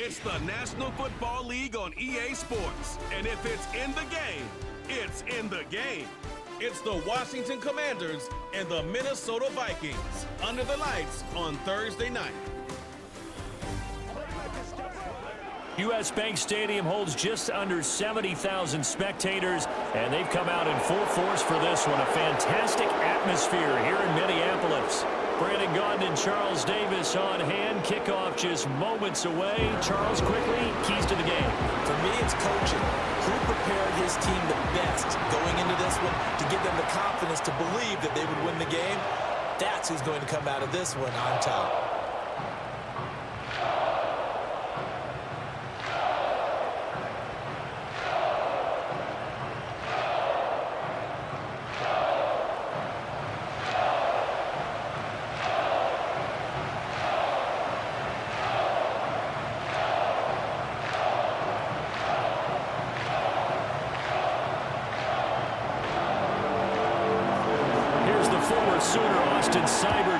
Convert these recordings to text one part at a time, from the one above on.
It's the National Football League on EA Sports. And if it's in the game, it's in the game. It's the Washington Commanders and the Minnesota Vikings under the lights on Thursday night. U.S. Bank Stadium holds just under 70,000 spectators, and they've come out in full force for this one. A fantastic atmosphere here in Minneapolis. Brandon Gaudin and Charles Davis on hand. Kickoff just moments away. Charles, quickly, keys to the game. For me, it's coaching. Who prepared his team the best going into this one to give them the confidence to believe that they would win the game? That's who's going to come out of this one on top.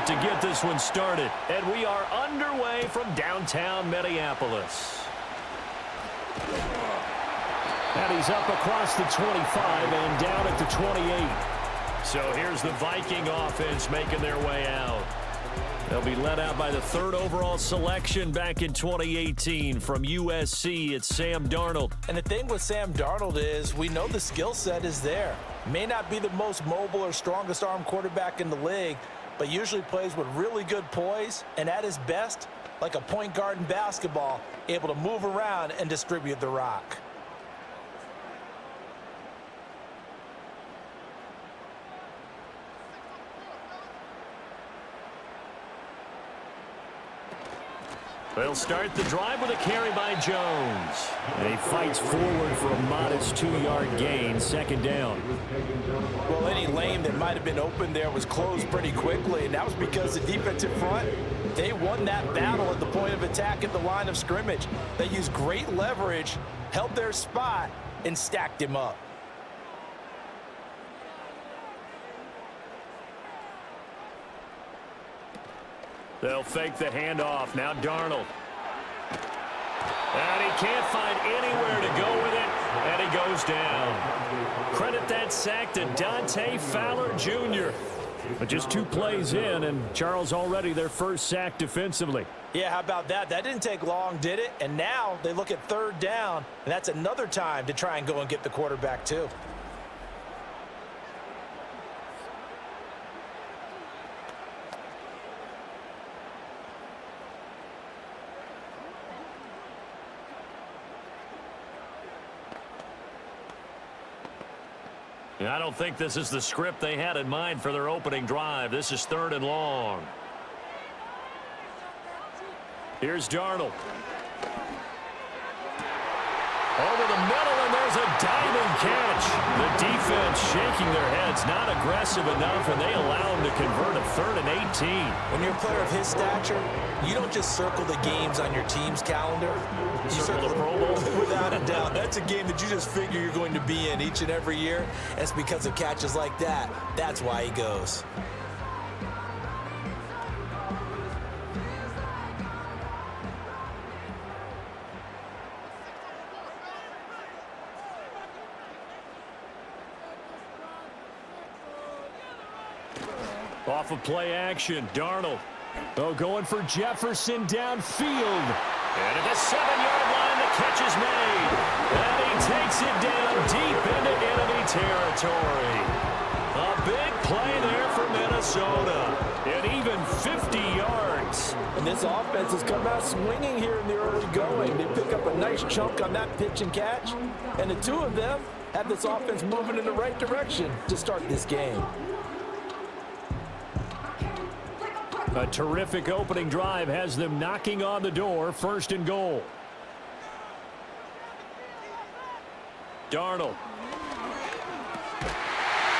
To get this one started, and we are underway from downtown Minneapolis. And he's up across the 25 and down at the 28. So here's the Viking offense making their way out. They'll be led out by the third overall selection back in 2018 from USC. It's Sam Darnold. And the thing with Sam Darnold is we know the skill set is there. May not be the most mobile or strongest arm quarterback in the league, but usually plays with really good poise, and at his best, like a point guard in basketball, able to move around and distribute the rock. They'll start the drive with a carry by Jones. And he fights forward for a modest 2-yard gain, second down. Well, any lane that might have been open there was closed pretty quickly, and that was because the defensive front, they won that battle at the point of attack at the line of scrimmage. They used great leverage, held their spot, and stacked him up. They'll fake the handoff. Now Darnold. And he can't find anywhere to go with it, and he goes down. Credit that sack to Dante Fowler Jr. But just 2 plays in, and Charles already their first sack defensively. Yeah, how about that? That didn't take long, did it? And now they look at third down, and that's another time to try and go and get the quarterback too. I don't think this is the script they had in mind for their opening drive. This is 3rd and long. Here's Darnold. Over the middle, and there's a diving catch. The defense shaking their heads, not aggressive enough, and they allow him to convert a 3rd and 18. When you're a player of his stature, you don't just circle the games on your team's calendar. You circle the Pro Bowl. Without a doubt. That's a game that you just figure you're going to be in each and every year. And it's because of catches like that. That's why he goes. Off of play action, Darnold. Oh, going for Jefferson downfield. And at the 7-yard line, the catch is made. And he takes it down deep into enemy territory. A big play there for Minnesota. And even 50 yards. And this offense has come out swinging here in the early going. They pick up a nice chunk on that pitch and catch. And the two of them have this offense moving in the right direction to start this game. A terrific opening drive has them knocking on the door, 1st and goal. Darnold.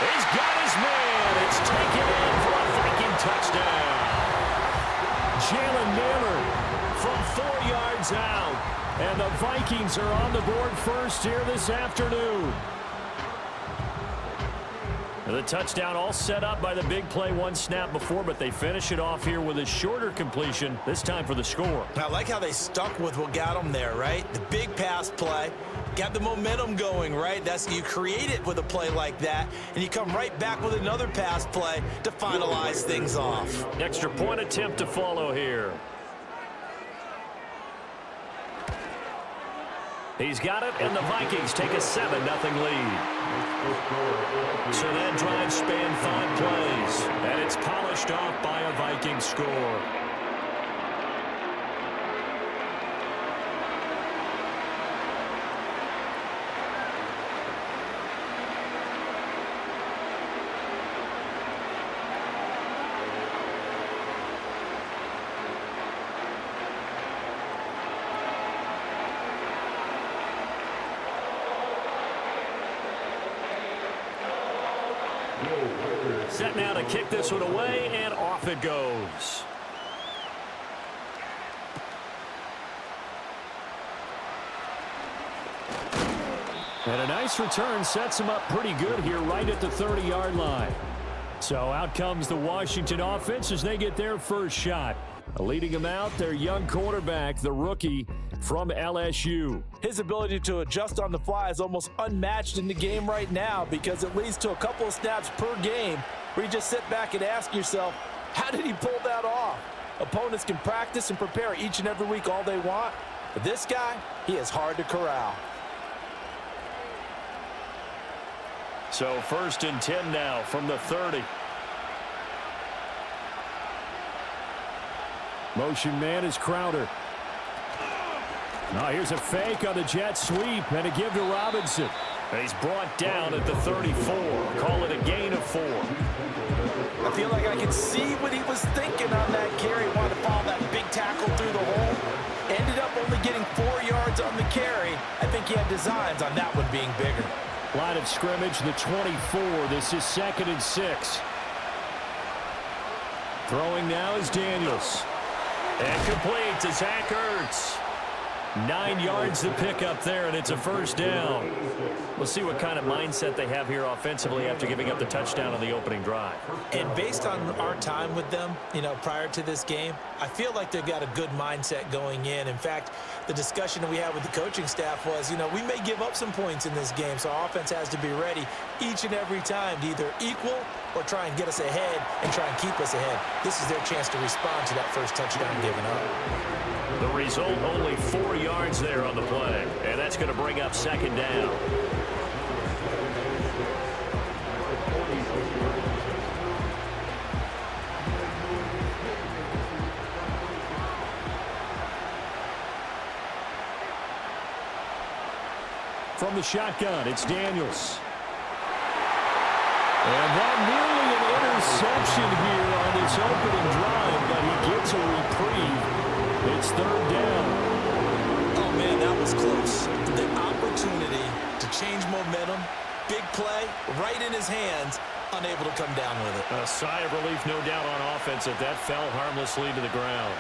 He's got his man. It's taken in for a Viking touchdown. Jalen Naylor from 4 yards out. And the Vikings are on the board first here this afternoon. The touchdown all set up by the big play one snap before, but they finish it off here with a shorter completion, this time for the score. I like how they stuck with what got them there, right? The big pass play, got the momentum going, right? You create it with a play like that, and you come right back with another pass play to finalize things off. Extra point attempt to follow here. He's got it, and the Vikings take a 7-0 lead. So that drive spanned 5 plays, and it's polished off by a Vikings score. Set now to kick this one away, and off it goes. And a nice return sets him up pretty good here right at the 30-yard line. So out comes the Washington offense as they get their first shot. Leading them out, their young quarterback, the rookie from LSU. His ability to adjust on the fly is almost unmatched in the game right now because it leads to a couple of snaps per game where you just sit back and ask yourself, how did he pull that off? Opponents can practice and prepare each and every week all they want, but this guy, he is hard to corral. So 1st and 10 now from the 30. Motion man is Crowder. Now here's a fake on the jet sweep and a give to Robinson. He's brought down at the 34. Call it a gain of 4. I feel like I can see what he was thinking on that carry. Wanted to follow that big tackle through the hole. Ended up only getting 4 yards on the carry. I think he had designs on that one being bigger. Line of scrimmage, the 24. This is 2nd and 6. Throwing now is Daniels. And complete to Zach Ertz. 9 yards to pick up there, and it's a first down. We'll see what kind of mindset they have here offensively after giving up the touchdown on the opening drive. And based on our time with them, prior to this game, I feel like they've got a good mindset going in. In fact, the discussion we had with the coaching staff was, we may give up some points in this game, so our offense has to be ready each and every time to either equal or try and get us ahead and try and keep us ahead. This is their chance to respond to that first touchdown given up. The result, only 4 yards there on the play. And that's going to bring up 2nd down. From the shotgun, it's Daniels. And that nearly an interception here on this opening drive, but he gets a reprieve. It's 3rd down. Oh, man, that was close. The opportunity to change momentum, big play, right in his hands, unable to come down with it. A sigh of relief, no doubt, on offense if that fell harmlessly to the ground.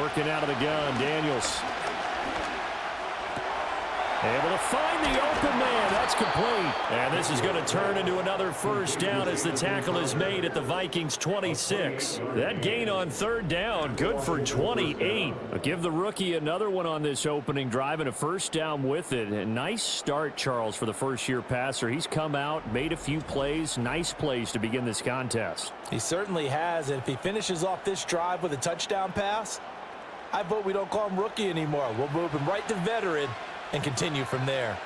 Working out of the gun, Daniels. Able to find the open man. That's complete. And this is going to turn into another first down as the tackle is made at the Vikings 26. That gain on 3rd down, good for 28. I'll give the rookie another one on this opening drive and a first down with it. A nice start, Charles, for the first-year passer. He's come out, made a few plays, nice plays to begin this contest. He certainly has. And if he finishes off this drive with a touchdown pass, I vote we don't call him rookie anymore. We'll move him right to veteran and continue from there.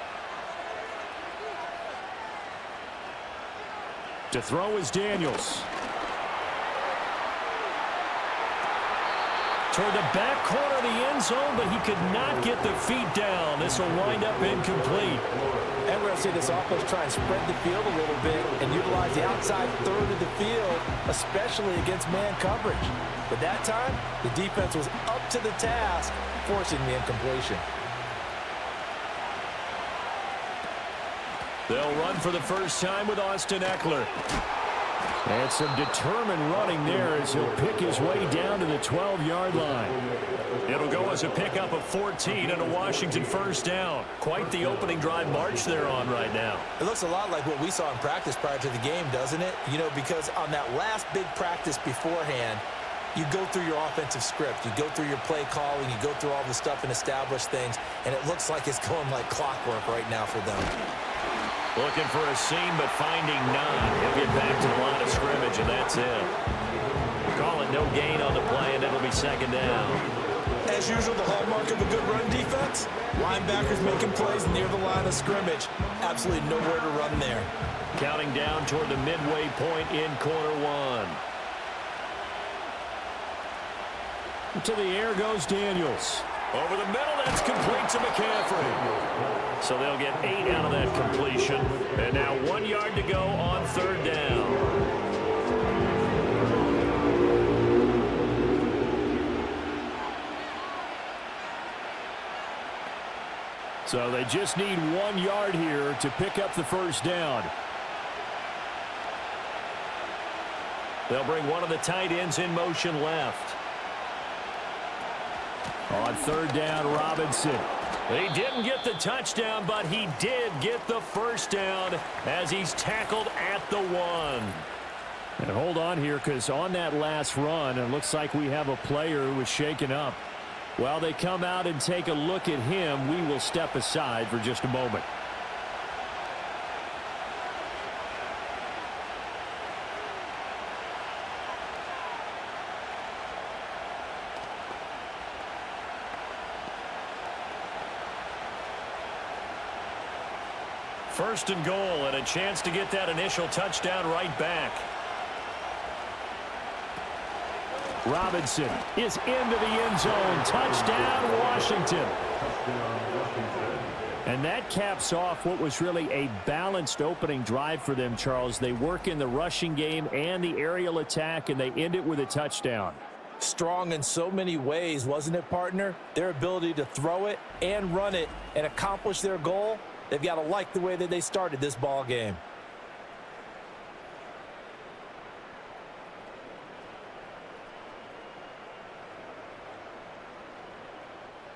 To throw is Daniels. Toward the back corner of the end zone, but he could not get the feet down. This will wind up incomplete. And we're going to see this offense try and spread the field a little bit and utilize the outside third of the field, especially against man coverage. But that time, the defense was up to the task, forcing the incompletion. They'll run for the first time with Austin Eckler. And some determined running there as he'll pick his way down to the 12-yard line. It'll go as a pickup of 14 and a Washington first down. Quite the opening drive march they're on right now. It looks a lot like what we saw in practice prior to the game, doesn't it? You know, because on that last big practice beforehand, you go through your offensive script. You go through your play calling. You go through all the stuff and establish things. And it looks like it's going like clockwork right now for them. Looking for a seam, but finding none. He'll get back to the line of scrimmage, and that's it. Call it no gain on the play, and it'll be second down. As usual, the hallmark of a good run defense, linebackers making plays near the line of scrimmage. Absolutely nowhere to run there. Counting down toward the midway point in quarter one. To the air goes Daniels. Over the middle, that's complete to McCaffrey. So they'll get 8 out of that completion. And now 1 yard to go on third down. So they just need 1 yard here to pick up the first down. They'll bring one of the tight ends in motion left. On third down, Robinson. He didn't get the touchdown, but he did get the first down as he's tackled at the 1. And hold on here, because on that last run, it looks like we have a player who was shaken up. While they come out and take a look at him, we will step aside for just a moment. First and goal, and a chance to get that initial touchdown right back. Robinson is into the end zone. Touchdown, Washington. And that caps off what was really a balanced opening drive for them, Charles. They work in the rushing game and the aerial attack, and they end it with a touchdown. Strong in so many ways, wasn't it, partner? Their ability to throw it and run it and accomplish their goal. They've got to like the way that they started this ball game.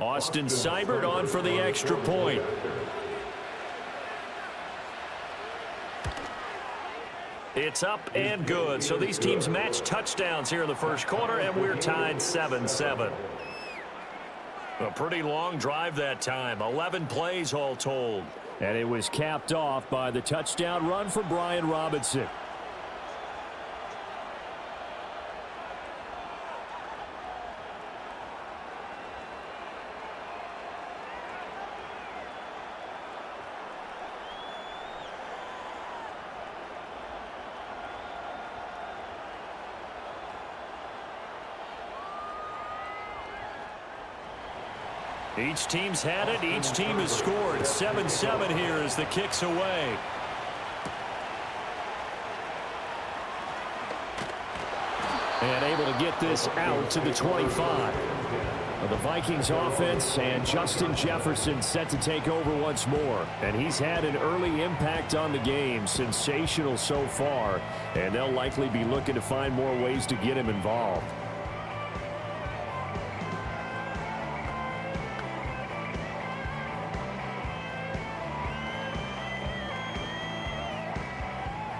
Austin Seibert on for the extra point. It's up and good. So these teams match touchdowns here in the first quarter, and we're tied 7-7. A pretty long drive that time. 11 plays all told. And it was capped off by the touchdown run for Brian Robinson. Each team's had it. Each team has scored. 7-7 here as the kick's away. And able to get this out to the 25. The Vikings offense and Justin Jefferson set to take over once more. And he's had an early impact on the game. Sensational so far. And they'll likely be looking to find more ways to get him involved.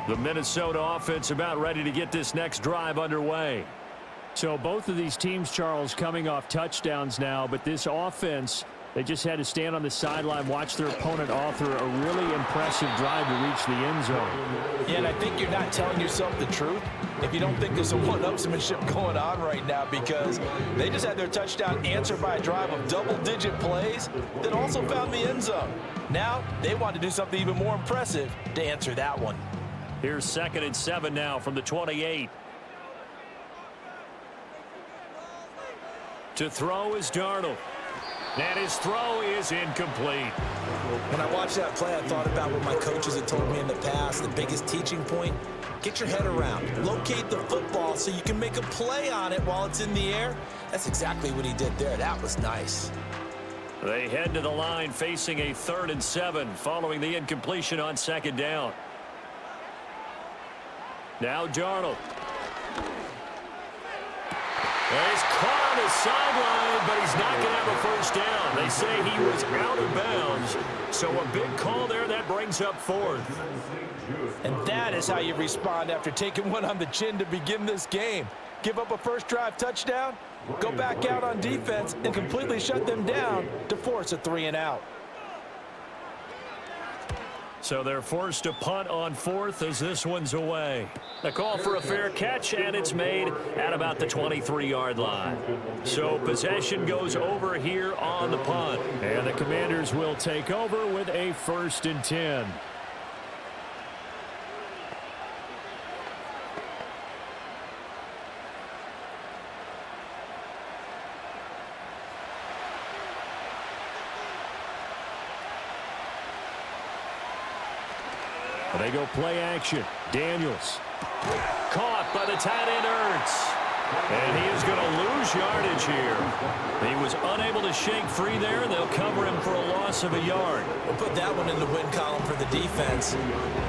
The Minnesota offense about ready to get this next drive underway. So both of these teams, Charles, coming off touchdowns now, but this offense, they just had to stand on the sideline, watch their opponent author a really impressive drive to reach the end zone. Yeah, and I think you're not telling yourself the truth if you don't think there's some one-upsmanship going on right now, because they just had their touchdown answered by a drive of double-digit plays that also found the end zone. Now they want to do something even more impressive to answer that one. Here's 2nd and 7 now from the 28. To throw is Darnold. And his throw is incomplete. When I watched that play, I thought about what my coaches had told me in the past. The biggest teaching point, get your head around. Locate the football so you can make a play on it while it's in the air. That's exactly what he did there. That was nice. They head to the line facing a 3rd and 7 following the incompletion on 2nd down. Now Darnold. He's caught on the sideline, but he's not going to have a first down. They say he was out of bounds. So a big call there. That brings up fourth. And that is how you respond after taking one on the chin to begin this game. Give up a first drive touchdown, go back out on defense, and completely shut them down to force a 3-and-out. So they're forced to punt on fourth as this one's away. The call for a fair catch, and it's made at about the 23-yard line. So possession goes over here on the punt. And the Commanders will take over with a 1st and 10. They go play action. Daniels. Caught by the tight end Ertz. And he is going to lose yardage here. He was unable to shake free there, and they'll cover him for a loss of a yard. We'll put that one in the win column for the defense.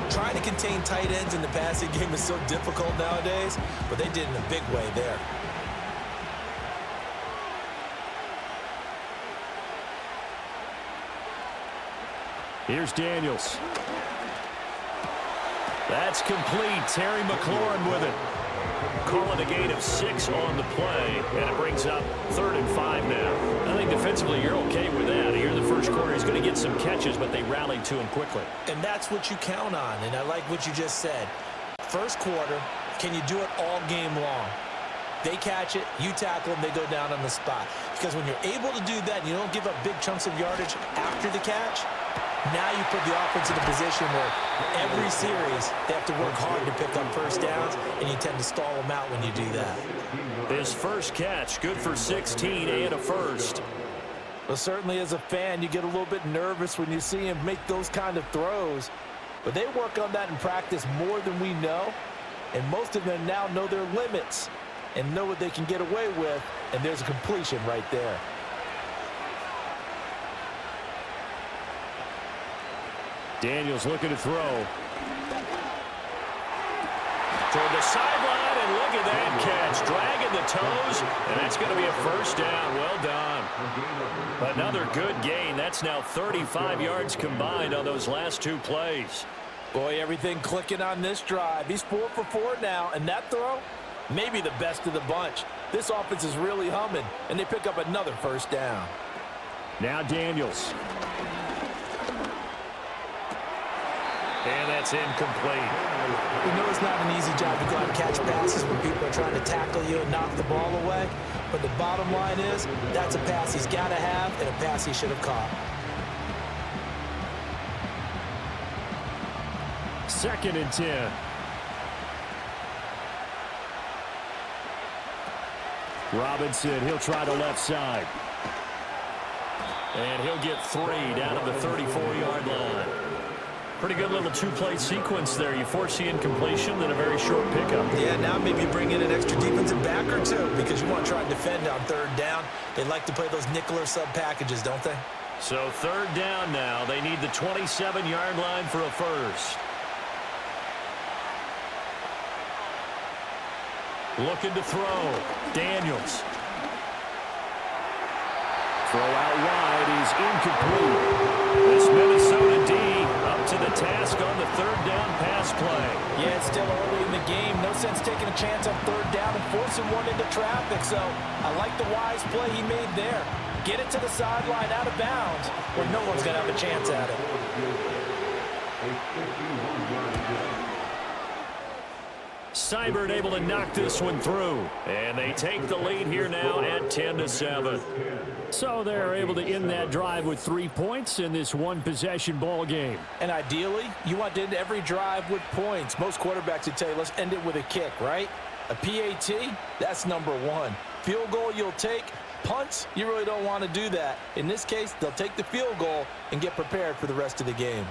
Trying to contain tight ends in the passing game is so difficult nowadays, but they did in a big way there. Here's Daniels. That's complete. Terry McLaurin with it. Calling a gain of 6 on the play, and it brings up 3rd and 5 now. I think defensively you're okay with that. Here in the first quarter, he's going to get some catches, but they rallied to him quickly. And that's what you count on, and I like what you just said. First quarter, can you do it all game long? They catch it, you tackle them, they go down on the spot. Because when you're able to do that and you don't give up big chunks of yardage after the catch, now you put the offense in a position where every series they have to work hard to pick up first downs, and you tend to stall them out when you do that. His first catch, good for 16 and a first. Well, certainly as a fan, you get a little bit nervous when you see him make those kind of throws. But they work on that in practice more than we know, and most of them now know their limits and know what they can get away with, and there's a completion right there. Daniels looking to throw. Toward the sideline, and look at that catch. Dragging the toes, and that's going to be a first down. Well done. Another good gain. That's now 35 yards combined on those last 2 plays. Boy, everything clicking on this drive. He's 4 for 4 now, and that throw, maybe the best of the bunch. This offense is really humming, and they pick up another first down. Now Daniels. And that's incomplete. We know it's not an easy job to go out and catch passes when people are trying to tackle you and knock the ball away. But the bottom line is, that's a pass he's got to have and a pass he should have caught. 2nd and 10. Robinson, he'll try the left side. And he'll get 3 down to the 34-yard line. Pretty good little 2-play sequence there. You force the incompletion, then a very short pickup. Yeah, now maybe bring in an extra defensive back or 2 because you want to try and defend on 3rd down. They like to play those nickel or sub packages, don't they? So 3rd down now. They need the 27-yard line for a first. Looking to throw. Daniels. Throw out wide. He's incomplete. This Minnesota D up to the task on the 3rd down pass play. Yeah, it's still early in the game. No sense taking a chance on 3rd down and forcing one into traffic. So I like the wise play he made there. Get it to the sideline out of bounds where no one's going to have a chance at it. Seibert able to knock this one through. And they take the lead here now at 10-7. So they're able to end that drive with 3 points in this one-possession ball game. And ideally, you want to end every drive with points. Most quarterbacks would tell you, let's end it with a kick, right? A PAT, that's number 1. Field goal you'll take. Punts, you really don't want to do that. In this case, they'll take the field goal and get prepared for the rest of the game.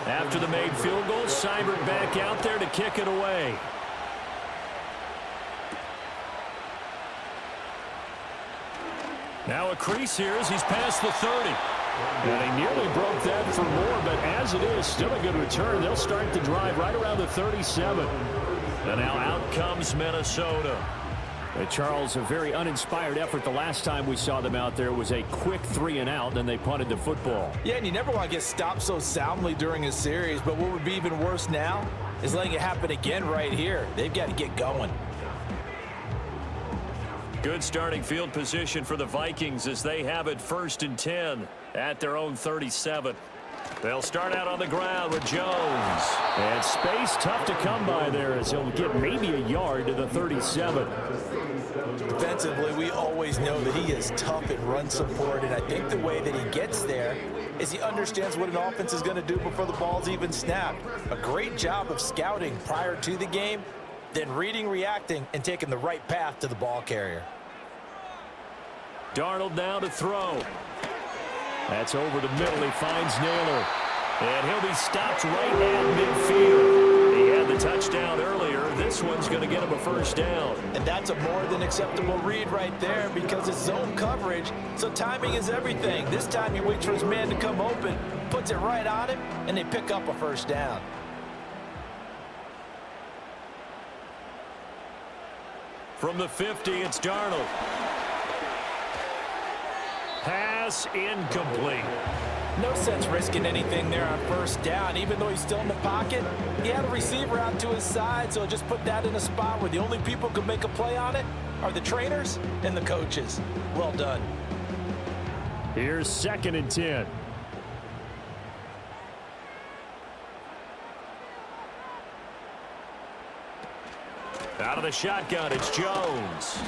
After the made field goal, Seibert back out there to kick it away. Now a crease here as he's past the 30. And he nearly broke that for more, but as it is, still a good return. They'll start the drive right around the 37. And now out comes Minnesota. Charles, a very uninspired effort the last time we saw them out there was a quick 3-and-out, then they punted the football. Yeah, and you never want to get stopped so soundly during a series, but what would be even worse now is letting it happen again right here. They've got to get going. Good starting field position for the Vikings as they have it 1st and 10 at their own 37. They'll start out on the ground with Jones. And space tough to come by there as he'll get maybe a yard to the 37. Defensively, we always know that he is tough in run support, and I think the way that he gets there is he understands what an offense is going to do before the ball's even snapped. A great job of scouting prior to the game, then reading, reacting, and taking the right path to the ball carrier. Darnold now to throw. That's over the middle. He finds Naylor. And he'll be stopped right at midfield. He had the touchdown earlier. This one's going to get him a 1st down. And that's a more than acceptable read right there because it's zone coverage, so timing is everything. This time he waits for his man to come open, puts it right on him, and they pick up a 1st down. From the 50, it's Darnold. Pass incomplete. No sense risking anything there on 1st down. Even though he's still in the pocket, he had a receiver out to his side, so just put that in a spot where the only people who can make a play on it are the trainers and the coaches. Well done. Here's 2nd and 10. Out of the shotgun, it's Jones.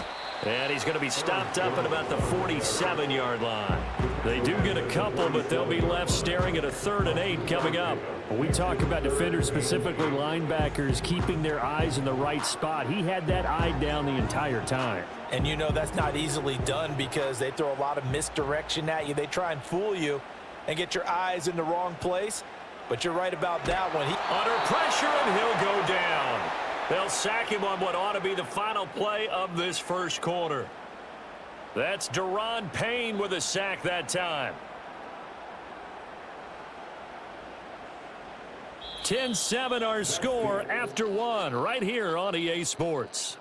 And he's going to be stopped up at about the 47-yard line. They do get a couple, but they'll be left staring at a 3rd and 8 coming up. When we talk about defenders, specifically linebackers, keeping their eyes in the right spot, he had that eye down the entire time. And you know that's not easily done because they throw a lot of misdirection at you. They try and fool you and get your eyes in the wrong place. But you're right about that one. Under pressure, and he'll go down. They'll sack him on what ought to be the final play of this 1st quarter. That's Deron Payne with a sack that time. 10-7 our score after 1 right here on EA Sports.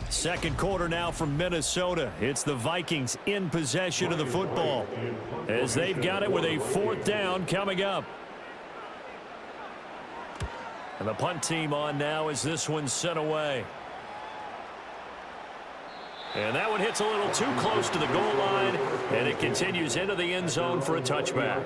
Second quarter now from Minnesota. It's the Vikings in possession of the football as they've got it with a 4th down coming up. And the punt team on now as this one's sent away. And that one hits a little too close to the goal line, and it continues into the end zone for a touchback.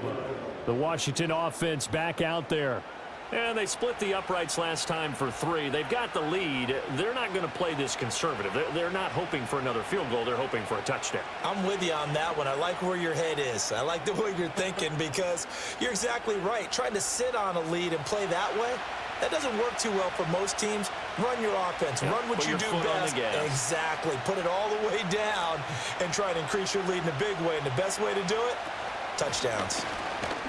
The Washington offense back out there. And they split the uprights last time for 3. They've got the lead. They're not going to play this conservative. They're not hoping for another field goal. They're hoping for a touchdown. I'm with you on that one. I like where your head is. I like the way you're thinking because you're exactly right. Trying to sit on a lead and play that way, that doesn't work too well for most teams. Run your offense. Run what you do best. Exactly. Put it all the way down and try to increase your lead in a big way. And the best way to do it, touchdowns.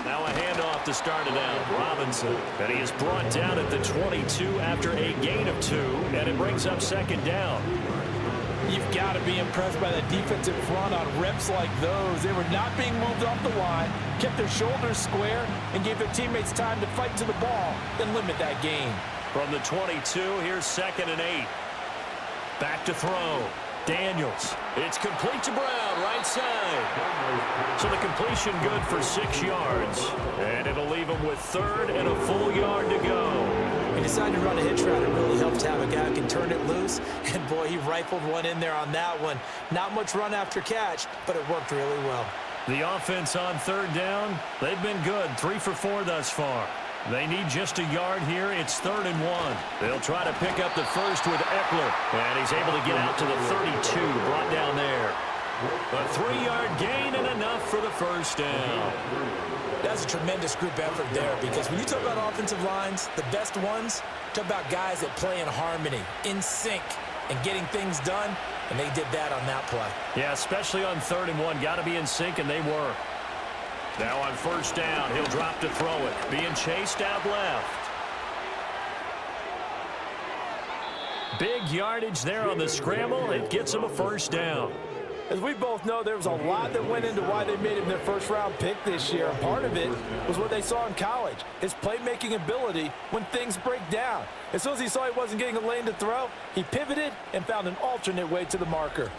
Now a handoff to start it out. Robinson. And he is brought down at the 22 after a gain of 2. And it brings up 2nd down. You've got to be impressed by the defensive front on reps like those. They were not being moved off the line, kept their shoulders square, and gave their teammates time to fight to the ball and limit that gain. From the 22, here's 2nd and 8. Back to throw. Daniels. It's complete to Brown, right side. So the completion good for 6 yards. And it'll leave him with 3rd and a full yard to go. He decided to run a hitch route. It really helps to have a guy who can turn it loose. And, boy, he rifled one in there on that one. Not much run after catch, but it worked really well. The offense on 3rd down, they've been good. 3 for 4 thus far. They need just a yard here. It's 3rd and 1. They'll try to pick up the first with Eckler. And he's able to get out to the 32, brought down there. A 3-yard gain and enough for the 1st down. That's a tremendous group effort there because when you talk about offensive lines, the best ones, talk about guys that play in harmony, in sync, and getting things done, and they did that on that play. Yeah, especially on 3rd and 1. Got to be in sync, and they were. Now on first down, he'll drop to throw it. Being chased out left. Big yardage there on the scramble. It gets him a first down. As we both know, there was a lot that went into why they made him their first-round pick this year. And part of it was what they saw in college, his playmaking ability when things break down. As soon as he saw he wasn't getting a lane to throw, he pivoted and found an alternate way to the marker.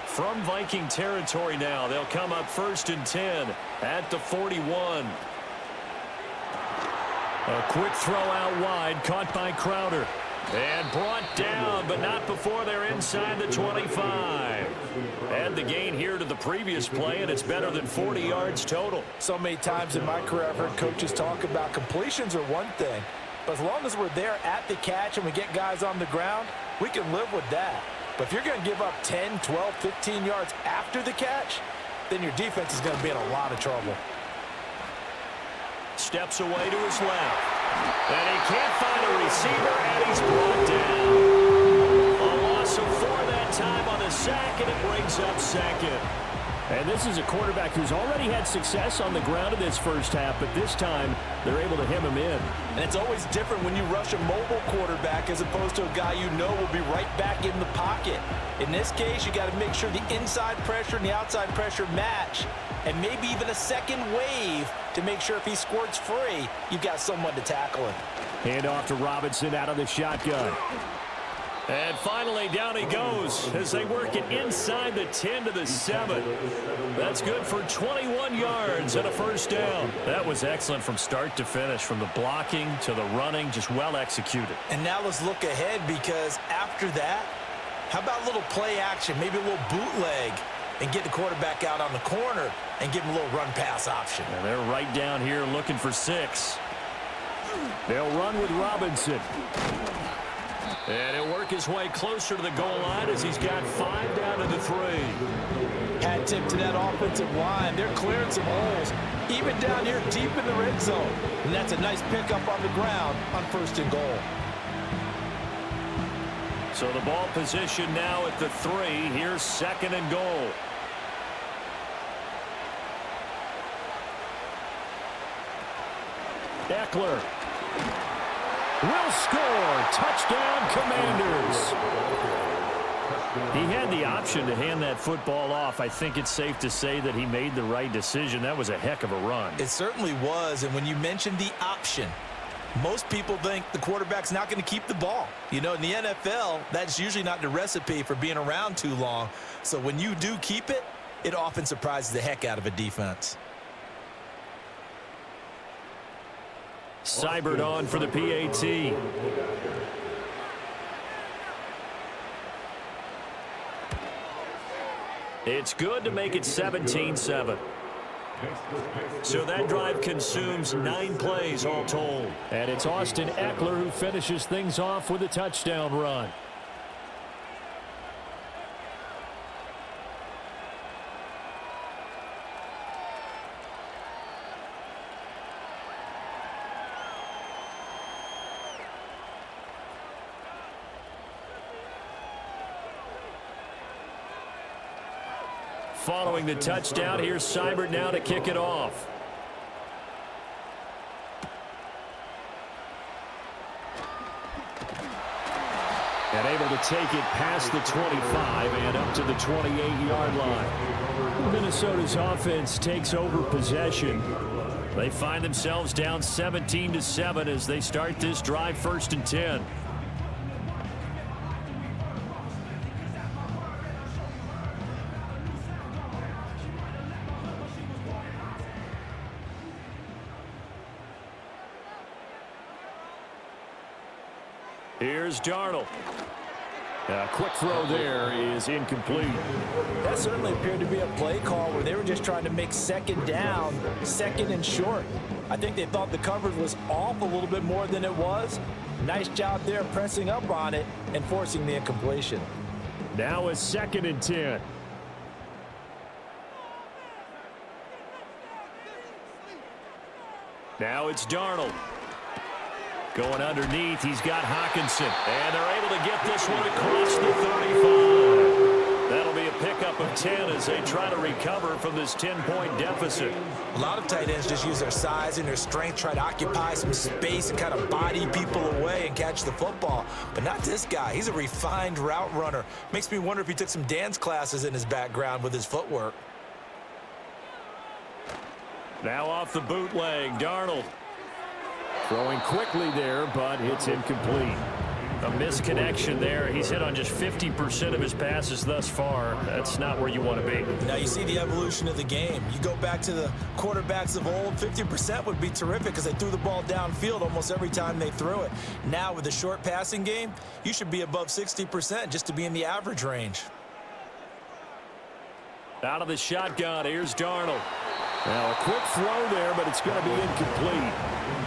From Viking territory now, they'll come up 1st and 10 at the 41. A quick throw out wide, caught by Crowder. And brought down, but not before they're inside the 25. Add the gain here to the previous play, and it's better than 40 yards total. So many times in my career, I've heard coaches talk about completions are one thing, but as long as we're there at the catch and we get guys on the ground, we can live with that. But if you're going to give up 10, 12, 15 yards after the catch, then your defense is going to be in a lot of trouble. Steps away to his left. And he can't find a receiver, and he's brought down. A loss of 4 that time on the sack, and it brings up 2nd. And this is a quarterback who's already had success on the ground in this first half, but this time they're able to hem him in. And it's always different when you rush a mobile quarterback as opposed to a guy you know will be right back in the pocket. In this case, you got to make sure the inside pressure and the outside pressure match, and maybe even a second wave to make sure if he squirts free, you've got someone to tackle him. Hand off to Robinson out of the shotgun. And finally, down he goes as they work it inside the 10 to the 7. That's good for 21 yards and a first down. That was excellent from start to finish, from the blocking to the running, just well executed. And now let's look ahead, because after that, how about a little play action, maybe a little bootleg, and get the quarterback out on the corner and give him a little run-pass option. And they're right down here looking for 6. They'll run with Robinson. And he'll work his way closer to the goal line as he's got 5 down to the 3. Hat tip to that offensive line. They're clearing some holes, even down here deep in the red zone. And that's a nice pickup on the ground on 1st and goal. So the ball position now at the 3. Here's 2nd and goal. Eckler will score. Touchdown, Commanders. He had the option to hand that football off. I think it's safe to say that he made the right decision. That was a heck of a run. It certainly was. And when you mentioned the option, most people think the quarterback's not going to keep the ball. You know, in the NFL, that's usually not the recipe for being around too long. So when you do keep it, it often surprises the heck out of a defense. Seibert on for the PAT. It's good to make it 17-7. So that drive consumes 9 plays all told. And it's Austin Eckler who finishes things off with a touchdown run. Following the touchdown, here's Seibert now to kick it off. And able to take it past the 25 and up to the 28-yard line. Minnesota's offense takes over possession. They find themselves down 17-7 as they start this drive 1st and 10. Here's Darnold. A quick throw there is incomplete. That certainly appeared to be a play call where they were just trying to make 2nd down, 2nd and short. I think they thought the coverage was off a little bit more than it was. Nice job there pressing up on it and forcing the incompletion. Now it's 2nd and 10. Now it's Darnold. Going underneath, he's got Hawkinson. And they're able to get this one across the 35. That'll be a pickup of 10 as they try to recover from this 10-point deficit. A lot of tight ends just use their size and their strength, try to occupy some space and kind of body people away and catch the football. But not this guy. He's a refined route runner. Makes me wonder if he took some dance classes in his background with his footwork. Now off the bootleg, Darnold. Throwing quickly there, but it's incomplete. A misconnection there. He's hit on just 50% of his passes thus far. That's not where you want to be. Now you see the evolution of the game. You go back to the quarterbacks of old, 50% would be terrific because they threw the ball downfield almost every time they threw it. Now with the short passing game, you should be above 60% just to be in the average range. Out of the shotgun, here's Darnold. Now a quick throw there, but it's going to be incomplete.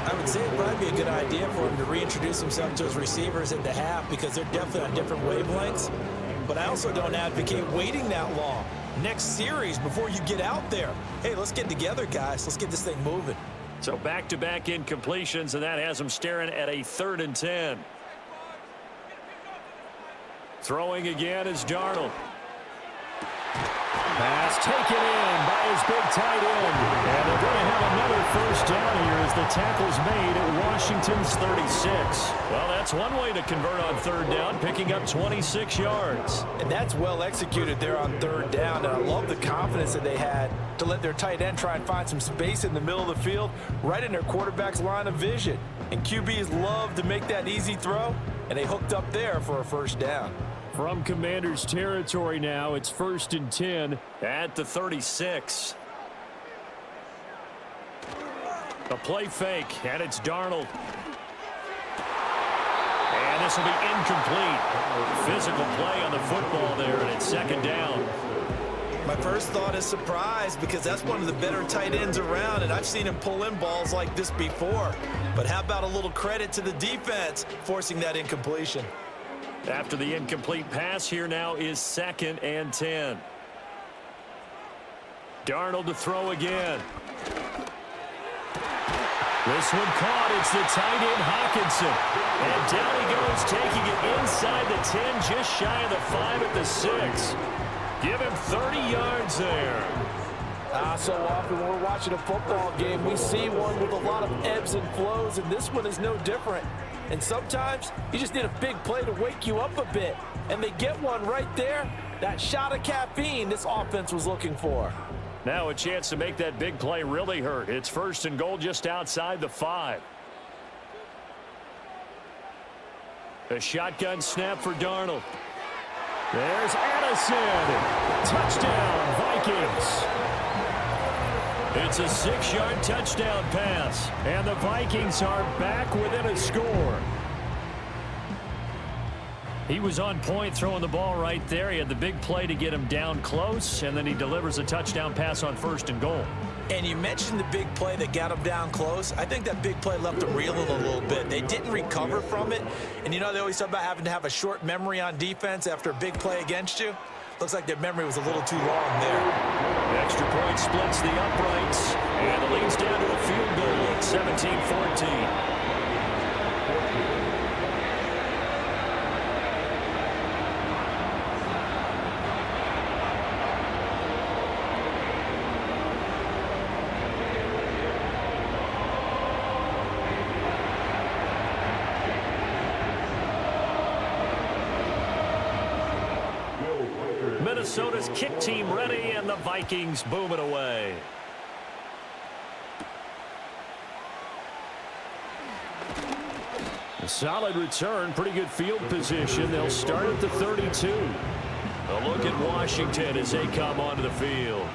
I would say it'd probably be a good idea for him to reintroduce himself to his receivers at the half because they're definitely on different wavelengths. But I also don't advocate waiting that long. Next series before you get out there. Hey, let's get together, guys. Let's get this thing moving. So back-to-back incompletions, and that has him staring at a 3rd and 10. Throwing again is Darnold. Pass taken in by his big tight end. And they're going to have another first down here as the tackle's made at Washington's 36. Well, that's one way to convert on 3rd down, picking up 26 yards. And that's well executed there on 3rd down. And I love the confidence that they had to let their tight end try and find some space in the middle of the field, right in their quarterback's line of vision. And QBs love to make that easy throw, and they hooked up there for a first down. From Commanders territory now, it's 1st and 10. At the 36. A play fake, and it's Darnold. And this will be incomplete. Physical play on the football there, and it's 2nd down. My first thought is surprise because that's one of the better tight ends around, and I've seen him pull in balls like this before. But how about a little credit to the defense forcing that incompletion? After the incomplete pass, here now is 2nd and 10. Darnold to throw again. This one caught. It's the tight end Hawkinson. And down he goes, taking it inside the 10, just shy of the 5 at the 6. Give him 30 yards there. So often when we're watching a football game, we see one with a lot of ebbs and flows, and this one is no different. And sometimes you just need a big play to wake you up a bit. And they get one right there. That shot of caffeine this offense was looking for. Now a chance to make that big play really hurt. It's 1st and goal just outside the 5. A shotgun snap for Darnold. There's Addison. Touchdown, Vikings. It's a 6-yard touchdown pass. And the Vikings are back within a score. He was on point throwing the ball right there. He had the big play to get him down close, and then he delivers a touchdown pass on 1st and goal. And you mentioned the big play that got him down close. I think that big play left them reeling a little bit. They didn't recover from it. And you know they always talk about having to have a short memory on defense after a big play against you. Looks like their memory was a little too long there. The extra point splits the uprights, and it leads down to a field goal at 17-14. Minnesota's kick team ready, and the Vikings boom it away. A solid return, pretty good field position. They'll start at the 32. A look at Washington as they come onto the field.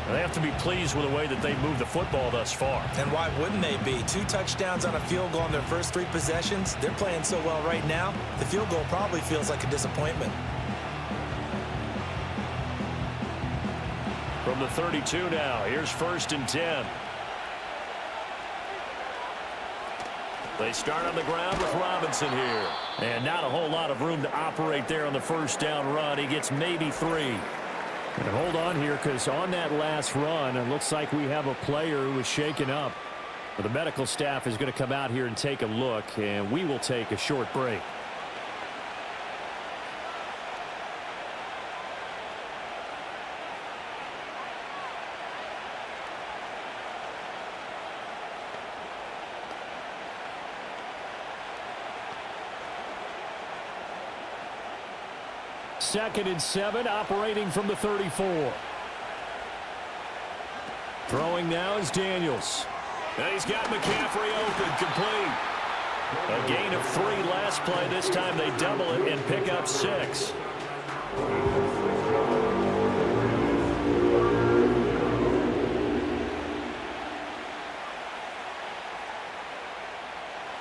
They have to be pleased with the way that they moved the football thus far. And why wouldn't they be? 2 touchdowns on a field goal in their first 3 possessions. They're playing so well right now, the field goal probably feels like a disappointment. From the 32 now, here's 1st and 10. They start on the ground with Robinson here. And not a whole lot of room to operate there on the first down run. He gets maybe 3. And hold on here, because on that last run, it looks like we have a player who was shaken up. Well, the medical staff is going to come out here and take a look, and we will take a short break. Second and 7, operating from the 34. Throwing now is Daniels. And he's got McCaffrey open, complete. A gain of 3 last play. This time they double it and pick up 6.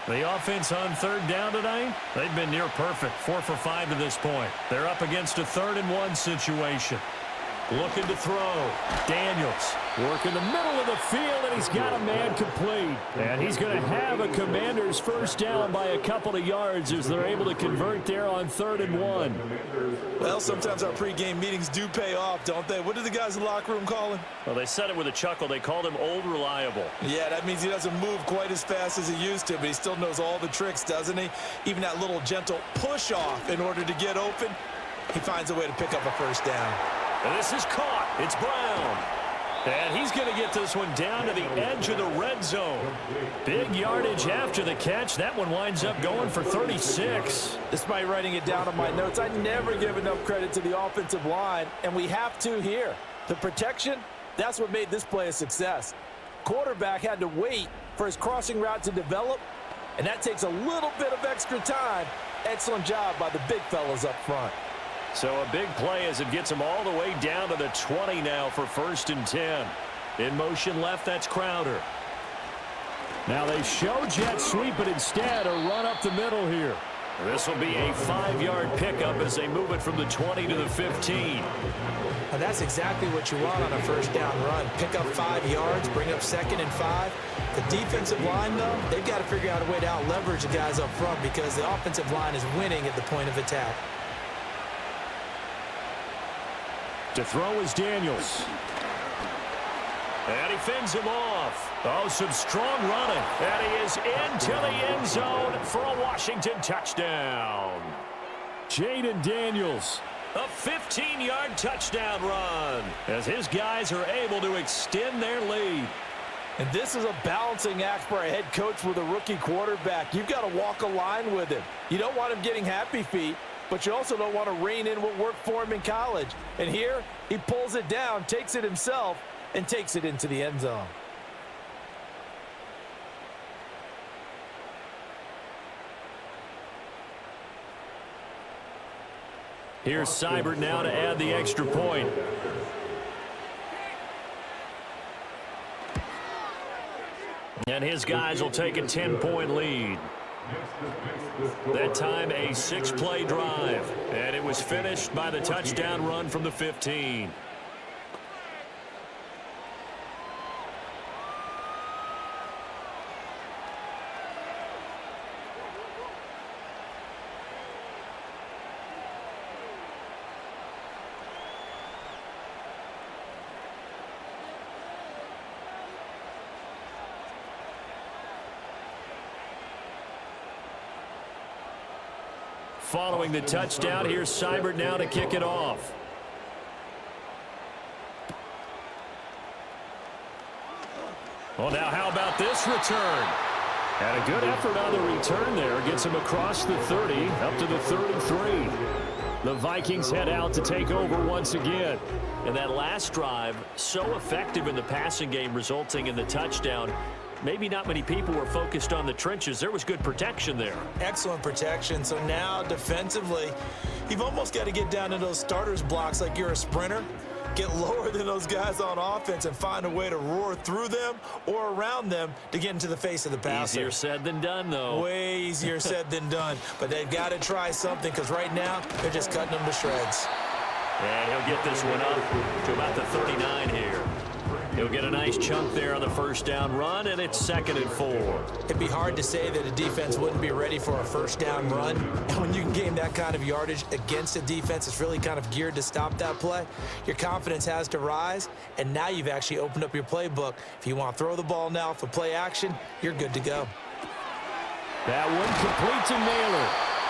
The offense on third down tonight, they've been near perfect, 4 for 5 to this point. They're up against a 3rd and 1 situation. Looking to throw. Daniels working the middle of the field, and he's got a man complete. And he's going to have a Commanders first down by a couple of yards as they're able to convert there on 3rd and 1. Well, sometimes our pregame meetings do pay off, don't they? What do the guys in the locker room call him? Well, they said it with a chuckle. They called him Old Reliable. Yeah, that means he doesn't move quite as fast as he used to, but he still knows all the tricks, doesn't he? Even that little gentle push-off in order to get open, he finds a way to pick up a first down. And this is caught. It's Brown. And he's going to get this one down to the edge of the red zone. Big yardage after the catch. That one winds up going for 36. Despite writing it down on my notes, I never give enough credit to the offensive line, and we have to here. The protection, that's what made this play a success. Quarterback had to wait for his crossing route to develop, and that takes a little bit of extra time. Excellent job by the big fellas up front. So a big play as it gets him all the way down to the 20 now for 1st and 10. In motion left, that's Crowder. Now they show jet sweep, but instead a run up the middle here. This will be a 5-yard pickup as they move it from the 20 to the 15. And that's exactly what you want on a first down run. Pick up 5 yards, bring up 2nd and 5. The defensive line, though, they've got to figure out a way to out-leverage the guys up front because the offensive line is winning at the point of attack. To throw is Daniels. And he fends him off. Oh, some strong running. And he is into the end zone for a Washington touchdown. Jaden Daniels. A 15-yard touchdown run as his guys are able to extend their lead. And this is a balancing act for a head coach with a rookie quarterback. You've got to walk a line with him. You don't want him getting happy feet, but you also don't want to rein in what worked for him in college. And here, he pulls it down, takes it himself, and takes it into the end zone. Here's Seibert now to add the extra point. And his guys will take a 10-point lead. That time a 6-play drive. And it was finished by the touchdown run from the 15. Following the touchdown, here's Seibert now to kick it off. Well, now how about this return? Had a good effort on the return there. Gets him across the 30, up to the 33. The Vikings head out to take over once again. And that last drive, so effective in the passing game, resulting in the touchdown. Maybe not many people were focused on the trenches. There was good protection there. Excellent protection. So now defensively, you've almost got to get down to those starters blocks like you're a sprinter. Get lower than those guys on offense and find a way to roar through them or around them to get into the face of the passer. Easier said than done, though. Way easier said than done. But they've got to try something because right now they're just cutting them to shreds. And he'll get this one up to about the 39 here. He'll get a nice chunk there on the first down run, and it's 2nd and 4. It'd be hard to say that a defense wouldn't be ready for a first down run. And when you can gain that kind of yardage against a defense that's really kind of geared to stop that play, your confidence has to rise, and now you've actually opened up your playbook. If you want to throw the ball now for play action, you're good to go. That one complete to Naylor.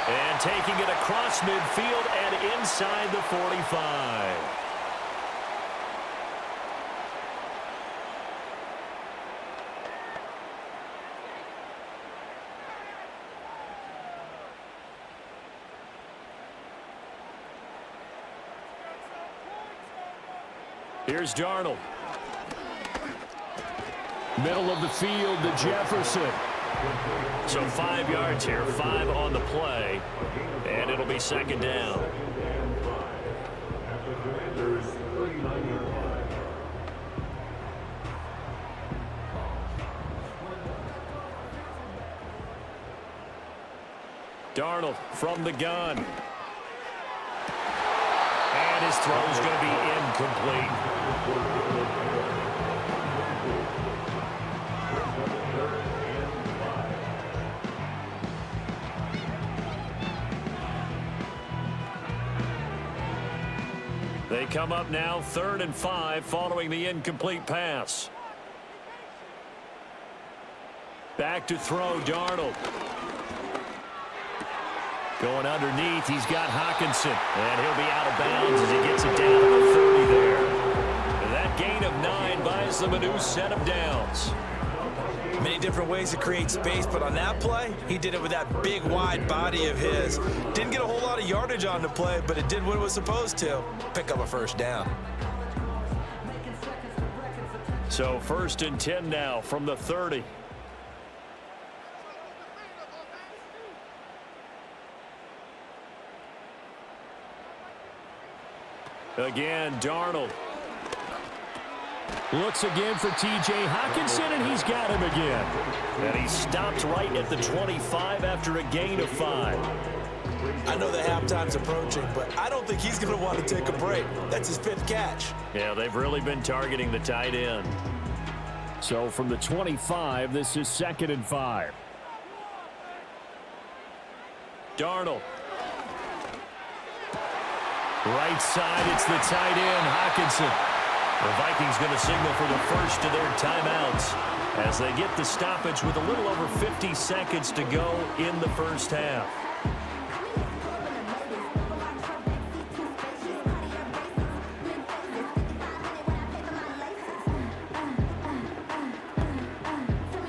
And taking it across midfield and inside the 45. Here's Darnold. Middle of the field to Jefferson. So 5 yards here, 5 on the play, and it'll be 2nd down. Darnold from the gun. And his throw's going to be incomplete. They come up now 3rd and 5 following the incomplete pass. Back to throw, Darnold. Going underneath, he's got Hockenson. And he'll be out of bounds as he gets it down to the 30 there. And that gain of 9 buys them a new set of downs. Many different ways to create space, but on that play, he did it with that big, wide body of his. Didn't get a whole lot of yardage on the play, but it did what it was supposed to. Pick up a first down. So 1st and 10 now from the 30. Again, Darnold. Looks again for T.J. Hockenson, and he's got him again. And he stopped right at the 25 after a gain of 5. I know that halftime's approaching, but I don't think he's going to want to take a break. That's his 5th catch. Yeah, they've really been targeting the tight end. So from the 25, this is 2nd and 5. Darnold. Right side, it's the tight end, Hockenson. The Vikings going to signal for the first of their timeouts as they get the stoppage with a little over 50 seconds to go in the first half.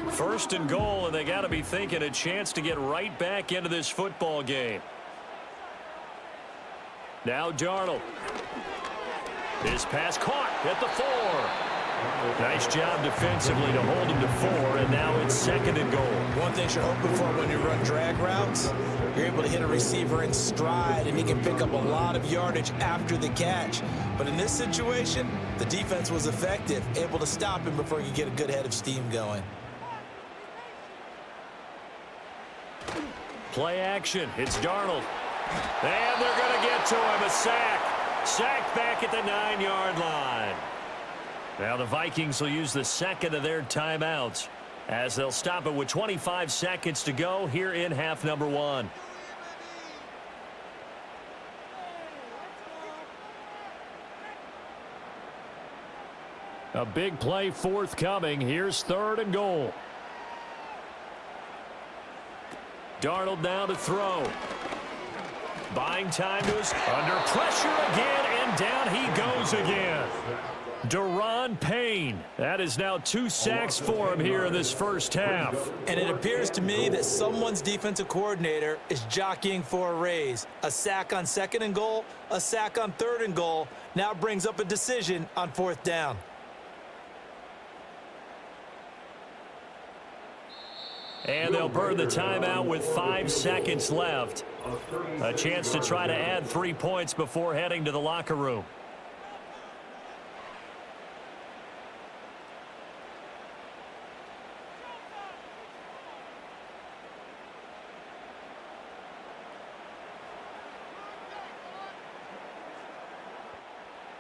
First and goal, and they got to be thinking a chance to get right back into this football game. Now Darnold. His pass caught at the 4. Nice job defensively to hold him to 4, and now it's 2nd and goal. One thing you're hoping for when you run drag routes, you're able to hit a receiver in stride, and he can pick up a lot of yardage after the catch. But in this situation, the defense was effective, able to stop him before he could get a good head of steam going. Play action. It's Darnold. And they're going to get to him. A sack. Sacked back at the 9-yard line. Now the Vikings will use the 2nd of their timeouts as they'll stop it with 25 seconds to go here in half number 1. A big play forthcoming. Here's 3rd and goal. Darnold now to throw. Buying time to his under pressure again, and down he goes again. Daron Payne. That is now 2 sacks for him here in this first half. And it appears to me that someone's defensive coordinator is jockeying for a raise. A sack on 2nd and goal, a sack on 3rd and goal, now brings up a decision on 4th down. And they'll burn the timeout with 5 seconds left. A chance to try to add 3 points before heading to the locker room.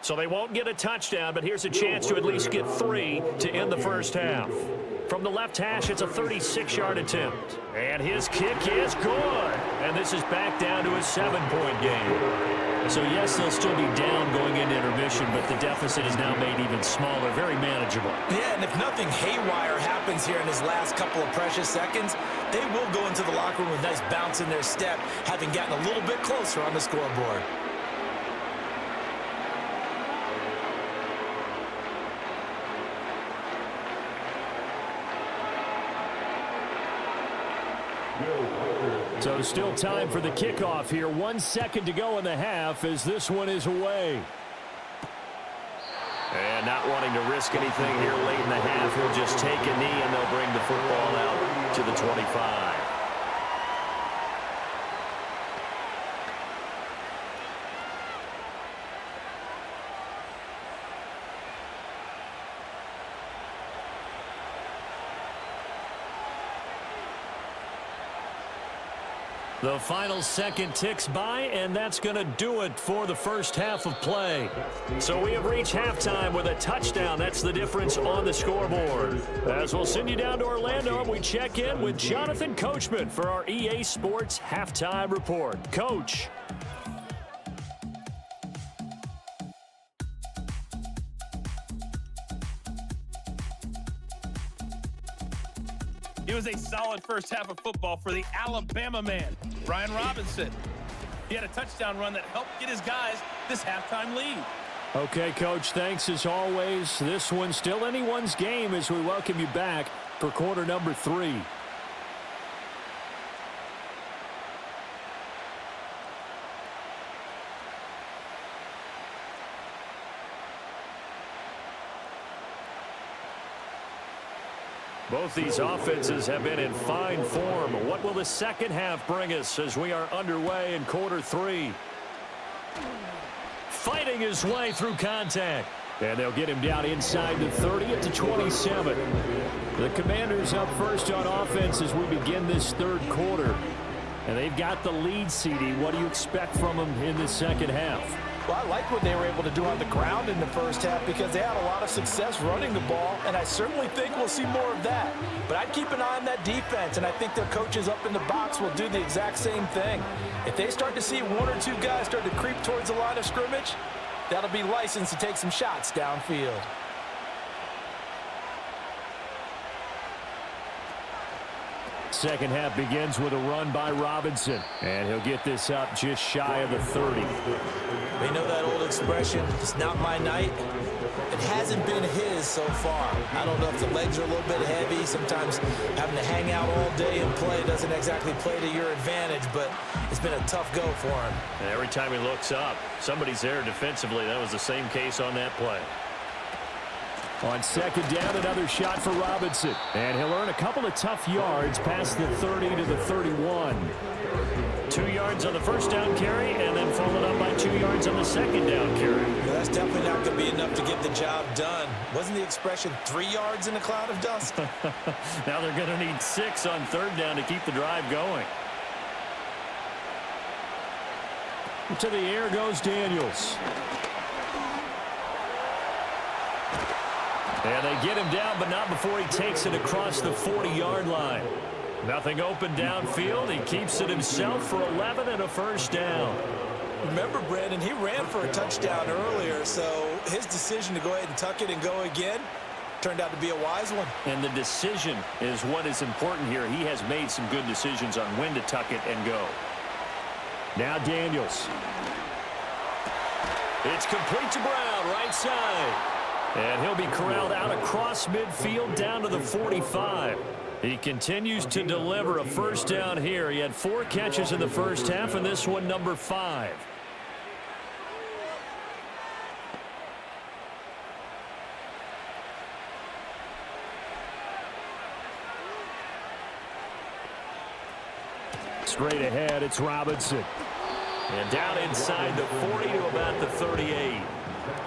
So they won't get a touchdown, but here's a chance to at least get 3 to end the first half. From the left hash, it's a 36-yard attempt. And his kick is good. And this is back down to a 7-point game. So, yes, they'll still be down going into intermission, but the deficit is now made even smaller, very manageable. Yeah, and if nothing haywire happens here in his last couple of precious seconds, they will go into the locker room with a nice bounce in their step, having gotten a little bit closer on the scoreboard. So still time for the kickoff here. 1 second to go in the half as this one is away. And not wanting to risk anything here late in the half, he'll just take a knee and they'll bring the football out to the 25. The final second ticks by, and that's going to do it for the first half of play. So we have reached halftime with a touchdown. That's the difference on the scoreboard. As we'll send you down to Orlando, we check in with Jonathan Coachman for our EA Sports Halftime Report. Coach. It was a solid first half of football for the Alabama man, Brian Robinson. He had a touchdown run that helped get his guys this halftime lead. Okay, Coach, thanks as always. This one's still anyone's game as we welcome you back for quarter number 3. Both these offenses have been in fine form. What will the second half bring us as we are underway in quarter 3? Fighting his way through contact. And they'll get him down inside the 30 at the 27. The Commanders up first on offense as we begin this third quarter. And they've got the lead, CD. What do you expect from them in the second half? Well, I like what they were able to do on the ground in the first half because they had a lot of success running the ball, and I certainly think we'll see more of that. But I'd keep an eye on that defense, and I think their coaches up in the box will do the exact same thing. If they start to see 1 or 2 guys start to creep towards the line of scrimmage, that'll be licensed to take some shots downfield. Second half begins with a run by Robinson, and he'll get this up just shy of the 30. We know that old expression, it's not my night. It hasn't been his so far. I don't know if the legs are a little bit heavy. Sometimes having to hang out all day and play doesn't exactly play to your advantage, but it's been a tough go for him. And every time he looks up, somebody's there defensively. That was the same case on that play. On second down, another shot for Robinson. And he'll earn a couple of tough yards past the 30 to the 31. 2 yards on the first down carry, and then followed up by 2 yards on the second down carry. Well, that's definitely not going to be enough to get the job done. Wasn't the expression 3 yards in a cloud of dust? Now they're going to need 6 on third down to keep the drive going. To the air goes Daniels. And they get him down, but not before he takes it across the 40-yard line. Nothing open downfield. He keeps it himself for 11 and a first down. Remember, Brandon, he ran for a touchdown earlier, so his decision to go ahead and tuck it and go again turned out to be a wise one. And the decision is what is important here. He has made some good decisions on when to tuck it and go. Now Daniels. It's complete to Brown, right side. And he'll be corralled out across midfield down to the 45. He continues to deliver a first down here. He had 4 catches in the first half, and this one number 5. Straight ahead, it's Robinson. And down inside the 40 to about the 38.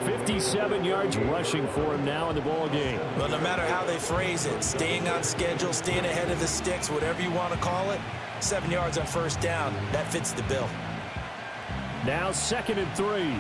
57 yards rushing for him now in the ball game. Well, no matter how they phrase it, staying on schedule, staying ahead of the sticks, whatever you want to call it, 7 yards on first down, that fits the bill. Now 2nd and 3.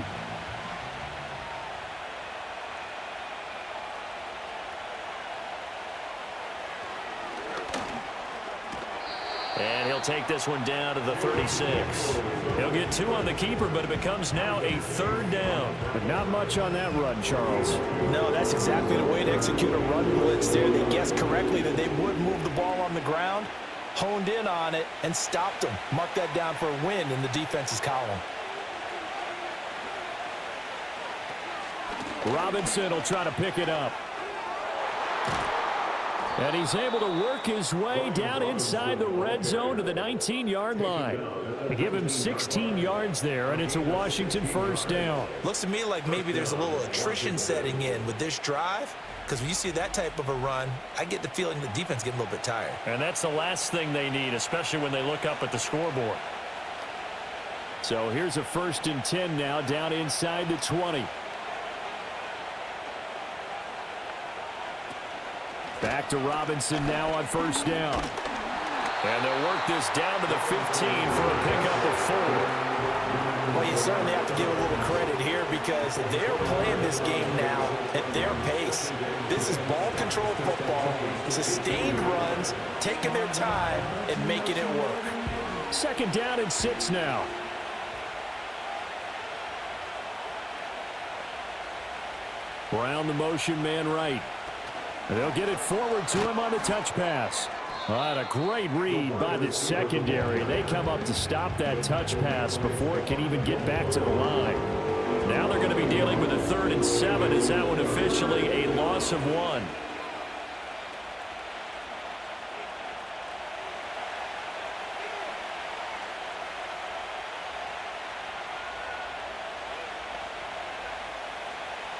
And he'll take this one down to the 36. He'll get 2 on the keeper, but it becomes now a 3rd down. But not much on that run, Charles. No, that's exactly the way to execute a run blitz there. They guessed correctly that they would move the ball on the ground, honed in on it, and stopped them. Mark that down for a win in the defense's column. Robinson will try to pick it up. And he's able to work his way down inside the red zone to the 19-yard line. They give him 16 yards there, and it's a Washington 1st down. Looks to me like maybe there's a little attrition setting in with this drive, because when you see that type of a run, I get the feeling the defense getting a little bit tired. And that's the last thing they need, especially when they look up at the scoreboard. So here's a 1st and 10 now down inside the 20. Back to Robinson now on 1st down. And they'll work this down to the 15 for a pickup of 4. Well, you certainly have to give a little credit here because they're playing this game now at their pace. This is ball control football, sustained runs, taking their time and making it work. 2nd down and 6 now. Brown the motion man right. And they'll get it forward to him on the touch pass. What a great read by the secondary. They come up to stop that touch pass before it can even get back to the line. Now they're going to be dealing with a 3rd and 7 as that one officially a loss of 1.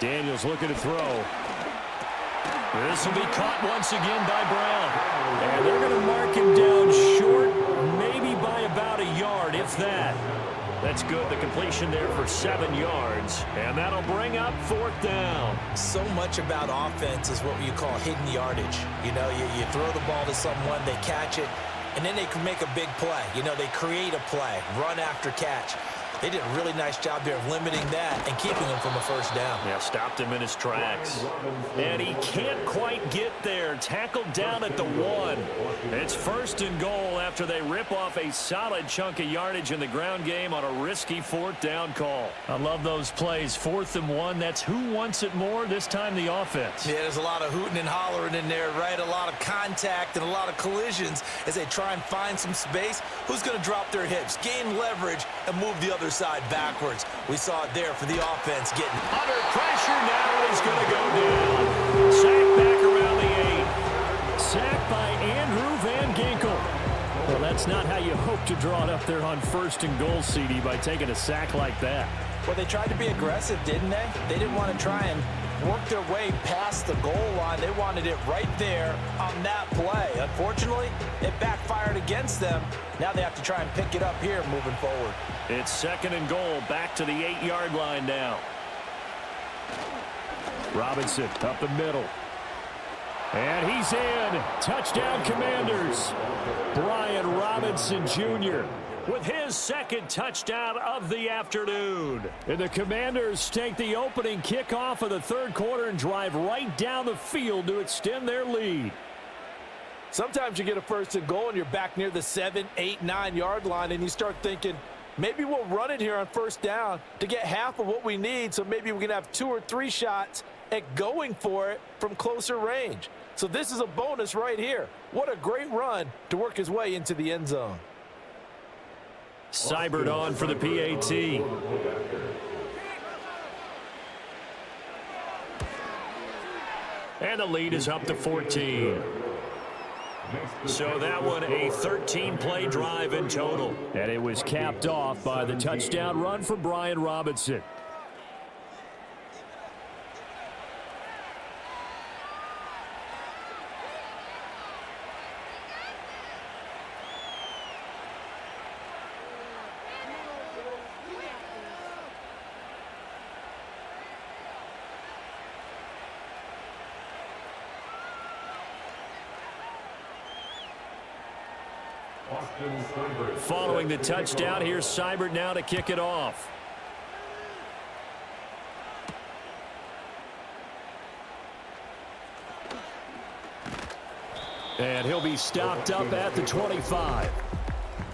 Daniels looking to throw. This will be caught once again by Brown. And they're going to mark him down short, maybe by about a yard, if that. That's good. The completion there for 7 yards. And that'll bring up 4th down. So much about offense is what you call hidden yardage. You know, you throw the ball to someone, they catch it, and then they can make a big play. You know, they create a play, run after catch. They did a really nice job there of limiting that and keeping him from a 1st down. Yeah, stopped him in his tracks. And he can't quite get there. Tackled down at the 1. It's 1st and goal after they rip off a solid chunk of yardage in the ground game on a risky 4th down call. I love those plays. 4th and 1. That's who wants it more, this time the offense. Yeah, there's a lot of hooting and hollering in there, right? A lot of contact and a lot of collisions as they try and find some space. Who's going to drop their hips, gain leverage, and move the other side backwards? We saw it there for the offense getting under pressure. Now he's going to go down. Sack back around the 8. Sacked by Andrew Van Ginkel. Well, that's not how you hope to draw it up there on 1st and goal, CD, by taking a sack like that. Well, they tried to be aggressive, didn't they? They didn't want to try and work their way past the goal line. They wanted it right there on that play. Unfortunately, it backfired against them. Now they have to try and pick it up here moving forward. It's 2nd and goal, back to the 8-yard line now. Robinson up the middle. And he's in. Touchdown, Commanders. Brian Robinson Jr. with his 2nd touchdown of the afternoon. And the Commanders take the opening kickoff of the 3rd quarter and drive right down the field to extend their lead. Sometimes you get a 1st and goal and you're back near the 7, 8, 9-yard line and you start thinking, maybe we'll run it here on 1st down to get half of what we need, so maybe we can have 2 or 3 shots at going for it from closer range. So this is a bonus right here. What a great run to work his way into the end zone. Seibert on for the PAT. And the lead is up to 14. So that one a 13-play drive in total. And it was capped off by the touchdown run for Brian Robinson. Following the touchdown, here's Seibert now to kick it off. And he'll be stopped up at the 25.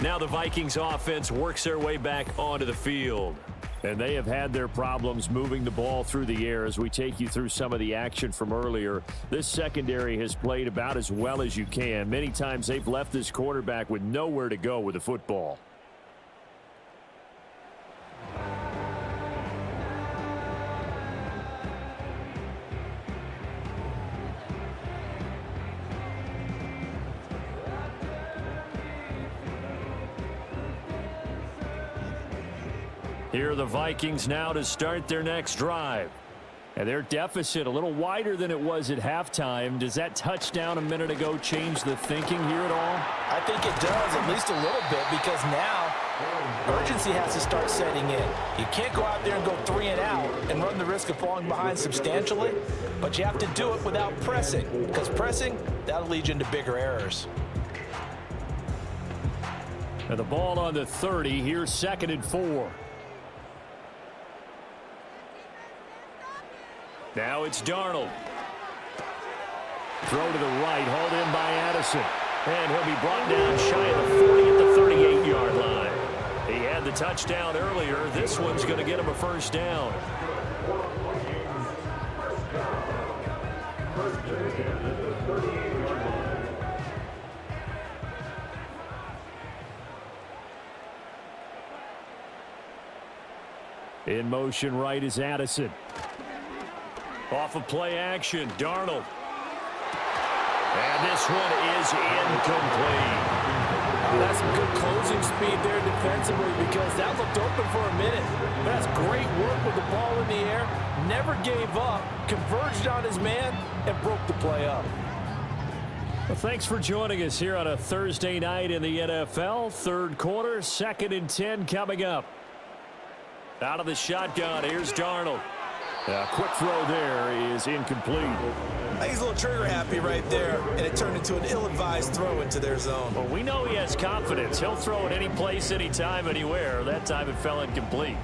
Now the Vikings offense works their way back onto the field. And they have had their problems moving the ball through the air as we take you through some of the action from earlier. This secondary has played about as well as you can. Many times they've left this quarterback with nowhere to go with the football. Here are the Vikings now to start their next drive. And their deficit a little wider than it was at halftime. Does that touchdown a minute ago change the thinking here at all? I think it does, at least a little bit, because now urgency has to start setting in. You can't go out there and go 3 and out and run the risk of falling behind substantially, but you have to do it without pressing, because pressing, that'll lead you into bigger errors. And the ball on the 30. Here's 2nd and 4. Now it's Darnold. Throw to the right, hauled in by Addison. And he'll be brought down shy of the 40 at the 38-yard line. He had the touchdown earlier. This one's going to get him a first down. In motion right is Addison. Off of play action, Darnold. And this one is incomplete. That's some good closing speed there defensively, because that looked open for a minute. But that's great work with the ball in the air. Never gave up, converged on his man, and broke the play up. Well, thanks for joining us here on a Thursday night in the NFL. Third quarter, 2nd and 10 coming up. Out of the shotgun, here's Darnold. A quick throw there is incomplete. I think he's a little trigger happy right there, and it turned into an ill-advised throw into their zone. Well, we know he has confidence. He'll throw it any place, anytime, anywhere. That time it fell incomplete.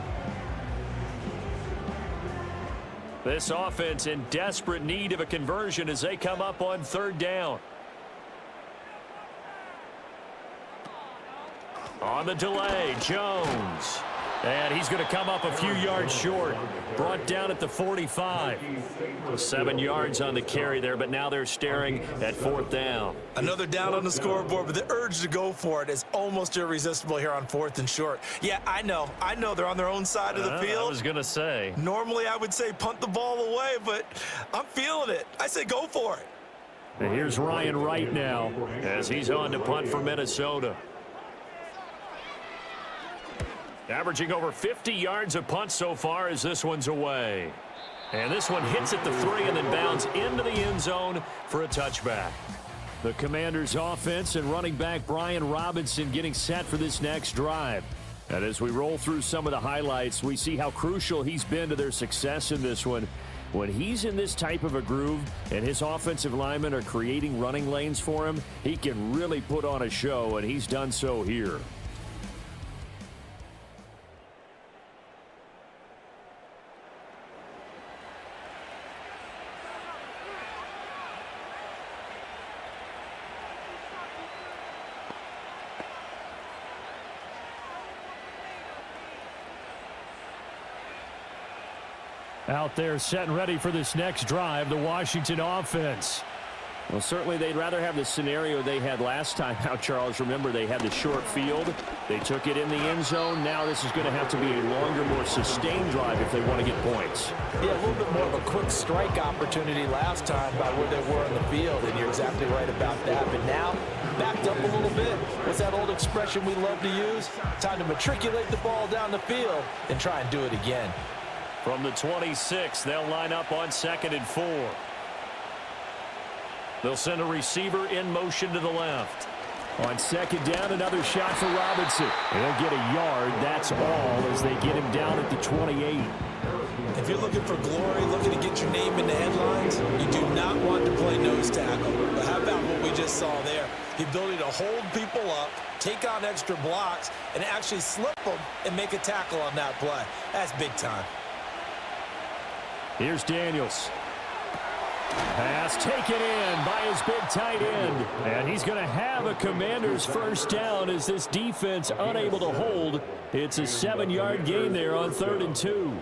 This offense in desperate need of a conversion as they come up on 3rd down. On the delay, Jones. And he's going to come up a few yards short. Brought down at the 45. 7 yards on the carry there, but now they're staring at 4th down. Another down on the scoreboard, but the urge to go for it is almost irresistible here on 4th and short. Yeah, I know they're on their own side of the field. I was going to say. Normally I would say punt the ball away, but I'm feeling it. I say go for it. And here's Ryan Wright now as he's on to punt for Minnesota. Averaging over 50 yards a punt so far as this one's away. And this one hits at the 3 and then bounds into the end zone for a touchback. The Commanders' offense and running back Brian Robinson getting set for this next drive. And as we roll through some of the highlights, we see how crucial he's been to their success in this one. When he's in this type of a groove and his offensive linemen are creating running lanes for him, he can really put on a show, and he's done so here. Out there set and ready for this next drive, the Washington offense. Well, certainly they'd rather have the scenario they had last time out, Charles. Remember, they had the short field. They took it in the end zone. Now this is going to have to be a longer, more sustained drive if they want to get points. Yeah, a little bit more of a quick strike opportunity last time by where they were on the field, and you're exactly right about that. But now, backed up a little bit. What's that old expression we love to use? Time to matriculate the ball down the field and try and do it again. From the 26, they'll line up on 2nd and 4. They'll send a receiver in motion to the left. On 2nd down, another shot for Robinson. He'll get a yard. That's all as they get him down at the 28. If you're looking for glory, looking to get your name in the headlines, you do not want to play nose tackle. But how about what we just saw there? The ability to hold people up, take on extra blocks, and actually slip them and make a tackle on that play. That's big time. Here's Daniels. Pass taken in by his big tight end. And he's going to have a Commanders first down as this defense unable to hold. It's a 7-yard gain there on 3rd and 2.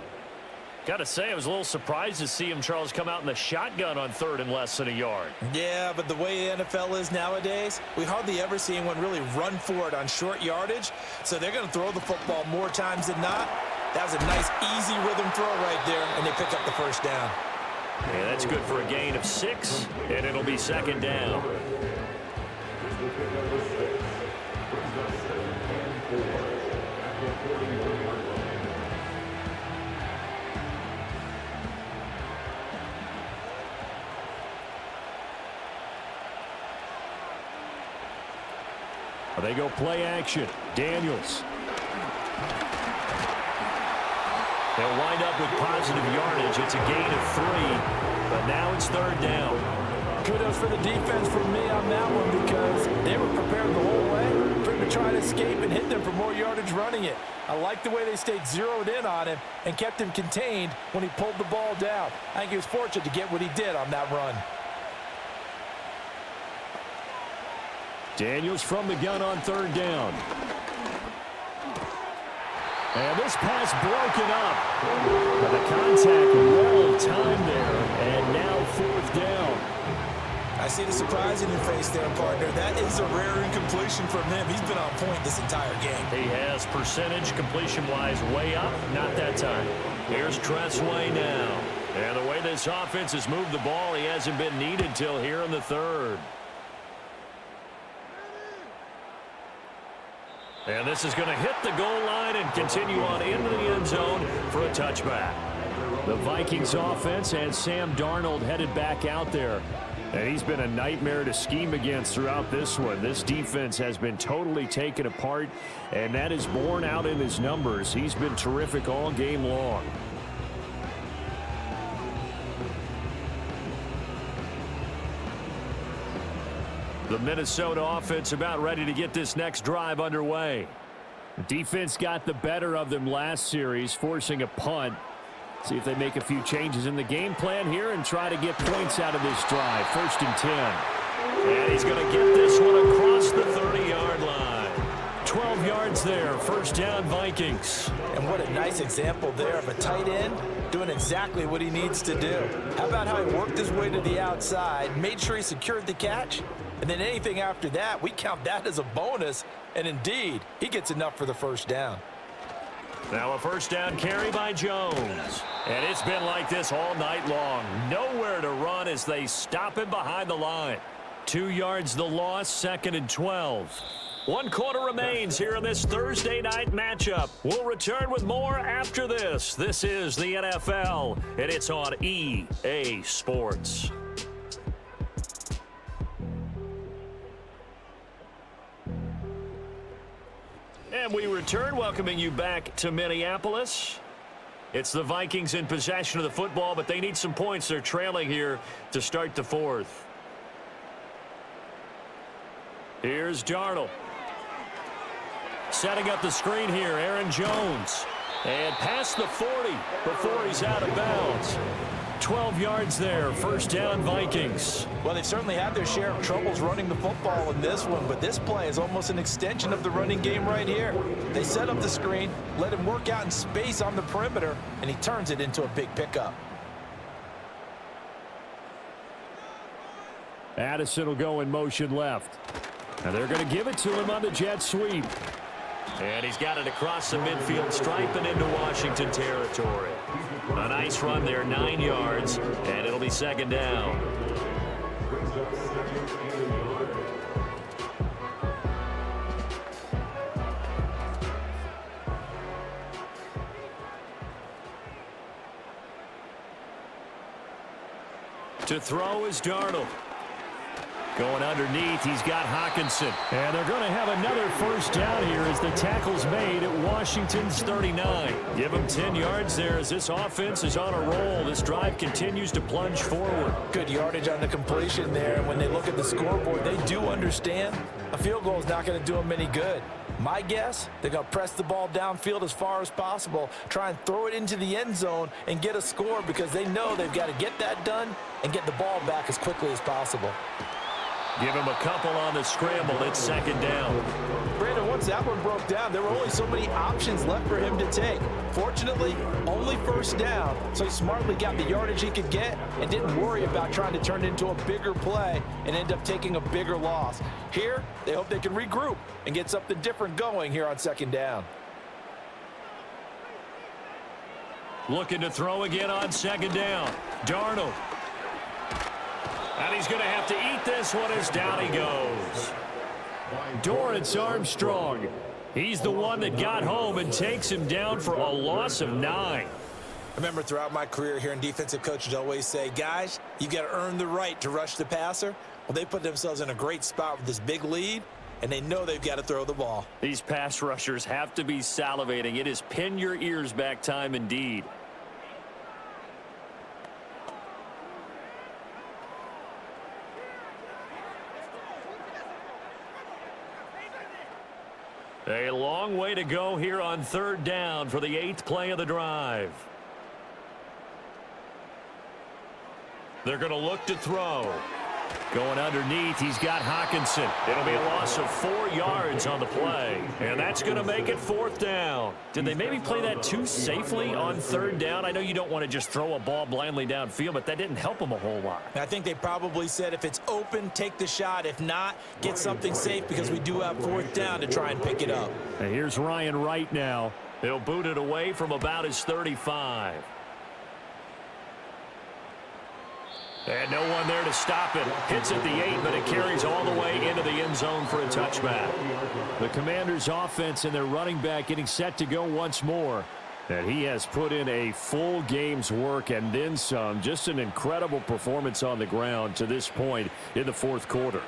Got to say, I was a little surprised to see him, Charles, come out in the shotgun on 3rd and less than a yard. Yeah, but the way the NFL is nowadays, we hardly ever see anyone really run for it on short yardage. So they're going to throw the football more times than not. That was a nice, easy rhythm throw right there, and they pick up the first down. Yeah, that's good for a gain of 6, and it'll be 2nd down. They go play action. Daniels. They'll wind up with positive yardage. It's a gain of 3, but now it's 3rd down. Kudos for the defense from me on that one because they were prepared the whole way for him to try to escape and hit them for more yardage running it. I like the way they stayed zeroed in on him and kept him contained when he pulled the ball down. I think he was fortunate to get what he did on that run. Daniels from the gun on 3rd down. And this pass broken up. But the contact well timed there. And now 4th down. I see the surprise in your face there, partner. That is a rare incompletion from him. He's been on point this entire game. He has percentage completion-wise way up. Not that time. Here's Tressway now. And the way this offense has moved the ball, he hasn't been needed till here in the 3rd. And this is going to hit the goal line and continue on into the end zone for a touchback. The Vikings offense and Sam Darnold headed back out there. And he's been a nightmare to scheme against throughout this one. This defense has been totally taken apart, and that is borne out in his numbers. He's been terrific all game long. The Minnesota offense about ready to get this next drive underway. The defense got the better of them last series, forcing a punt. See if they make a few changes in the game plan here and try to get points out of this drive. 1st and 10. And he's going to get this one across the 30-yard line. 12 yards there. 1st down, Vikings. And what a nice example there of a tight end doing exactly what he needs to do. How about how he worked his way to the outside, made sure he secured the catch, and then anything after that, we count that as a bonus. And indeed, he gets enough for the 1st down. Now a 1st down carry by Jones. And it's been like this all night long. Nowhere to run as they stop him behind the line. 2 yards the loss, 2nd and 12. 1 quarter remains here in this Thursday night matchup. We'll return with more after this. This is the NFL, and it's on EA Sports. And we return, welcoming you back to Minneapolis. It's the Vikings in possession of the football, but they need some points. They're trailing here to start the 4th. Here's Darnold. Setting up the screen here, Aaron Jones. And past the 40 before he's out of bounds. 12 yards there, 1st down, Vikings. Well, they've certainly had their share of troubles running the football in this one, but this play is almost an extension of the running game right here. They set up the screen, let him work out in space on the perimeter, and he turns it into a big pickup. Addison will go in motion left. Now they're going to give it to him on the jet sweep. And he's got it across the midfield stripe and into Washington territory. A nice run there, 9 yards, and it'll be 2nd down. To throw is Darnold. Going underneath, he's got Hockenson. And they're going to have another 1st down here as the tackle's made at Washington's 39. Give them 10 yards there as this offense is on a roll. This drive continues to plunge forward. Good yardage on the completion there. And when they look at the scoreboard, they do understand a field goal is not going to do them any good. My guess, they're going to press the ball downfield as far as possible, try and throw it into the end zone and get a score because they know they've got to get that done and get the ball back as quickly as possible. Give him a couple on the scramble. It's second down. Brandon, once that one broke down, there were only so many options left for him to take. Fortunately, only first down, so he smartly got the yardage he could get and didn't worry about trying to turn it into a bigger play and end up taking a bigger loss. Here, they hope they can regroup and get something different going here on second down. Looking to throw again on second down. Darnold. And he's going to have to eat this one as down he goes. Dorrance Armstrong. He's the one that got home and takes him down for a loss of 9. I remember throughout my career hearing defensive coaches always say, guys, you got to earn the right to rush the passer. Well, they put themselves in a great spot with this big lead, and they know they've got to throw the ball. These pass rushers have to be salivating. It is pin your ears back time indeed. A long way to go here on third down for the 8th play of the drive. They're going to look to throw. Going underneath, he's got Hockenson. It'll be a loss of 4 yards on the play. And that's going to make it 4th down. Did they maybe play that too safely on third down? I know you don't want to just throw a ball blindly downfield, but that didn't help them a whole lot. I think they probably said if it's open, take the shot. If not, get something safe because we do have 4th down to try and pick it up. And here's Ryan Wright now. He'll boot it away from about his 35. And no one there to stop it. Hits at the 8, but it carries all the way into the end zone for a touchback. The Commanders' offense and their running back getting set to go once more. And he has put in a full game's work and then some. Just an incredible performance on the ground to this point in the 4th quarter.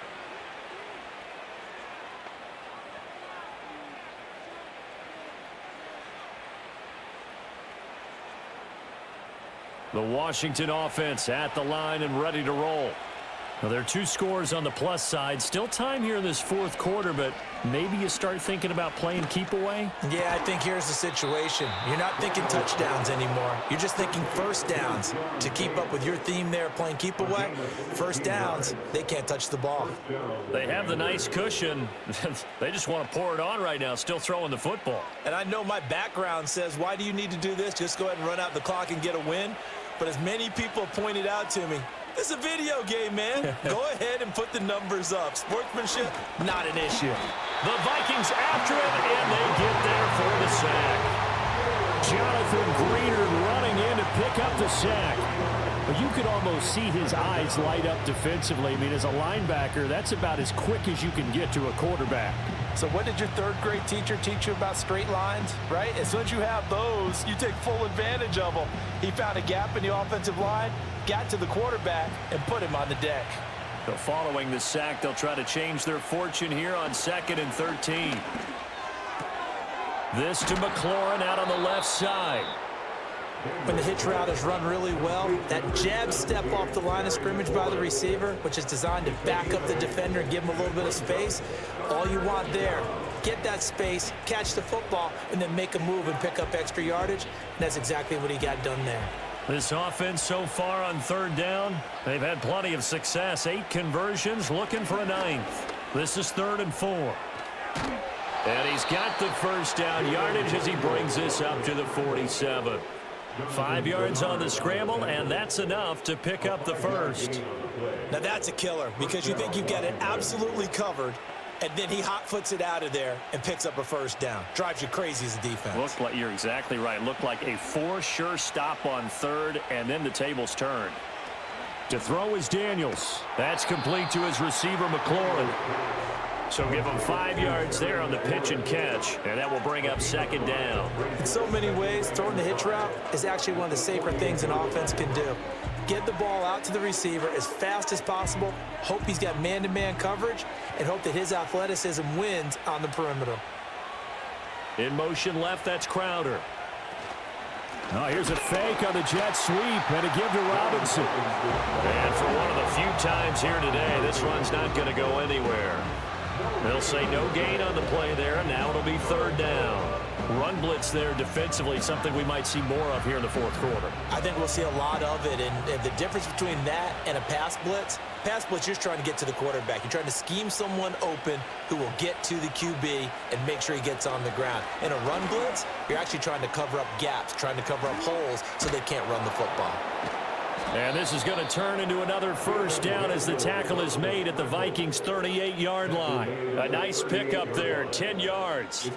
The Washington offense at the line and ready to roll. Now, there are 2 scores on the plus side. Still time here in this 4th quarter, but maybe you start thinking about playing keep away? Yeah, I think here's the situation. You're not thinking touchdowns anymore. You're just thinking first downs. To keep up with your theme there, playing keep away, first downs, they can't touch the ball. They have the nice cushion. They just want to pour it on right now, still throwing the football. And I know my background says, why do you need to do this? Just go ahead and run out the clock and get a win. But as many people have pointed out to me, it's a video game, man. Go ahead and put the numbers up. Sportsmanship, not an issue. The Vikings after him, and they get there for the sack. Jonathan Greenard running in to pick up the sack. But you could almost see his eyes light up defensively. I mean, as a linebacker, that's about as quick as you can get to a quarterback. So what did your 3rd grade teacher teach you about straight lines, right? As soon as you have those, you take full advantage of them. He found a gap in the offensive line, got to the quarterback, and put him on the deck. So following the sack, they'll try to change their fortune here on 2nd and 13. This to McLaurin out on the left side. When the hitch route is run really well, that jab step off the line of scrimmage by the receiver, which is designed to back up the defender and give him a little bit of space, all you want there, get that space, catch the football, and then make a move and pick up extra yardage, and that's exactly what he got done there. This offense so far on third down, they've had plenty of success. 8 conversions, looking for a 9th. This is 3rd and 4. And he's got the first down yardage as he brings this up to the 47. 5 yards on the scramble, and that's enough to pick up the first. Now that's a killer because you think you've got it absolutely covered, and then he hot-foots it out of there and picks up a first down. Drives you crazy as a defense. Looked like, you're exactly right. Looked like a 4 sure stop on 3rd, and then the tables turned. To throw is Daniels. That's complete to his receiver, McLaurin. So give him 5 yards there on the pitch and catch, and that will bring up 2nd down. In so many ways, throwing the hitch route is actually one of the safer things an offense can do. Get the ball out to the receiver as fast as possible, hope he's got man-to-man coverage, and hope that his athleticism wins on the perimeter. In motion left, that's Crowder. Oh, here's a fake on the jet sweep, and a give to Robinson. And for one of the few times here today, this run's not going to go anywhere. They'll say no gain on the play there, and now it'll be third down. Run blitz there defensively, something we might see more of here in the fourth quarter. I think we'll see a lot of it, and the difference between that and a pass blitz, you're just trying to get to the quarterback. You're trying to scheme someone open who will get to the QB and make sure he gets on the ground. In a run blitz, you're actually trying to cover up gaps, trying to cover up holes so they can't run the football. And this is going to turn into another first down as the tackle is made at the Vikings' 38-yard line. A nice pickup there, 10 yards.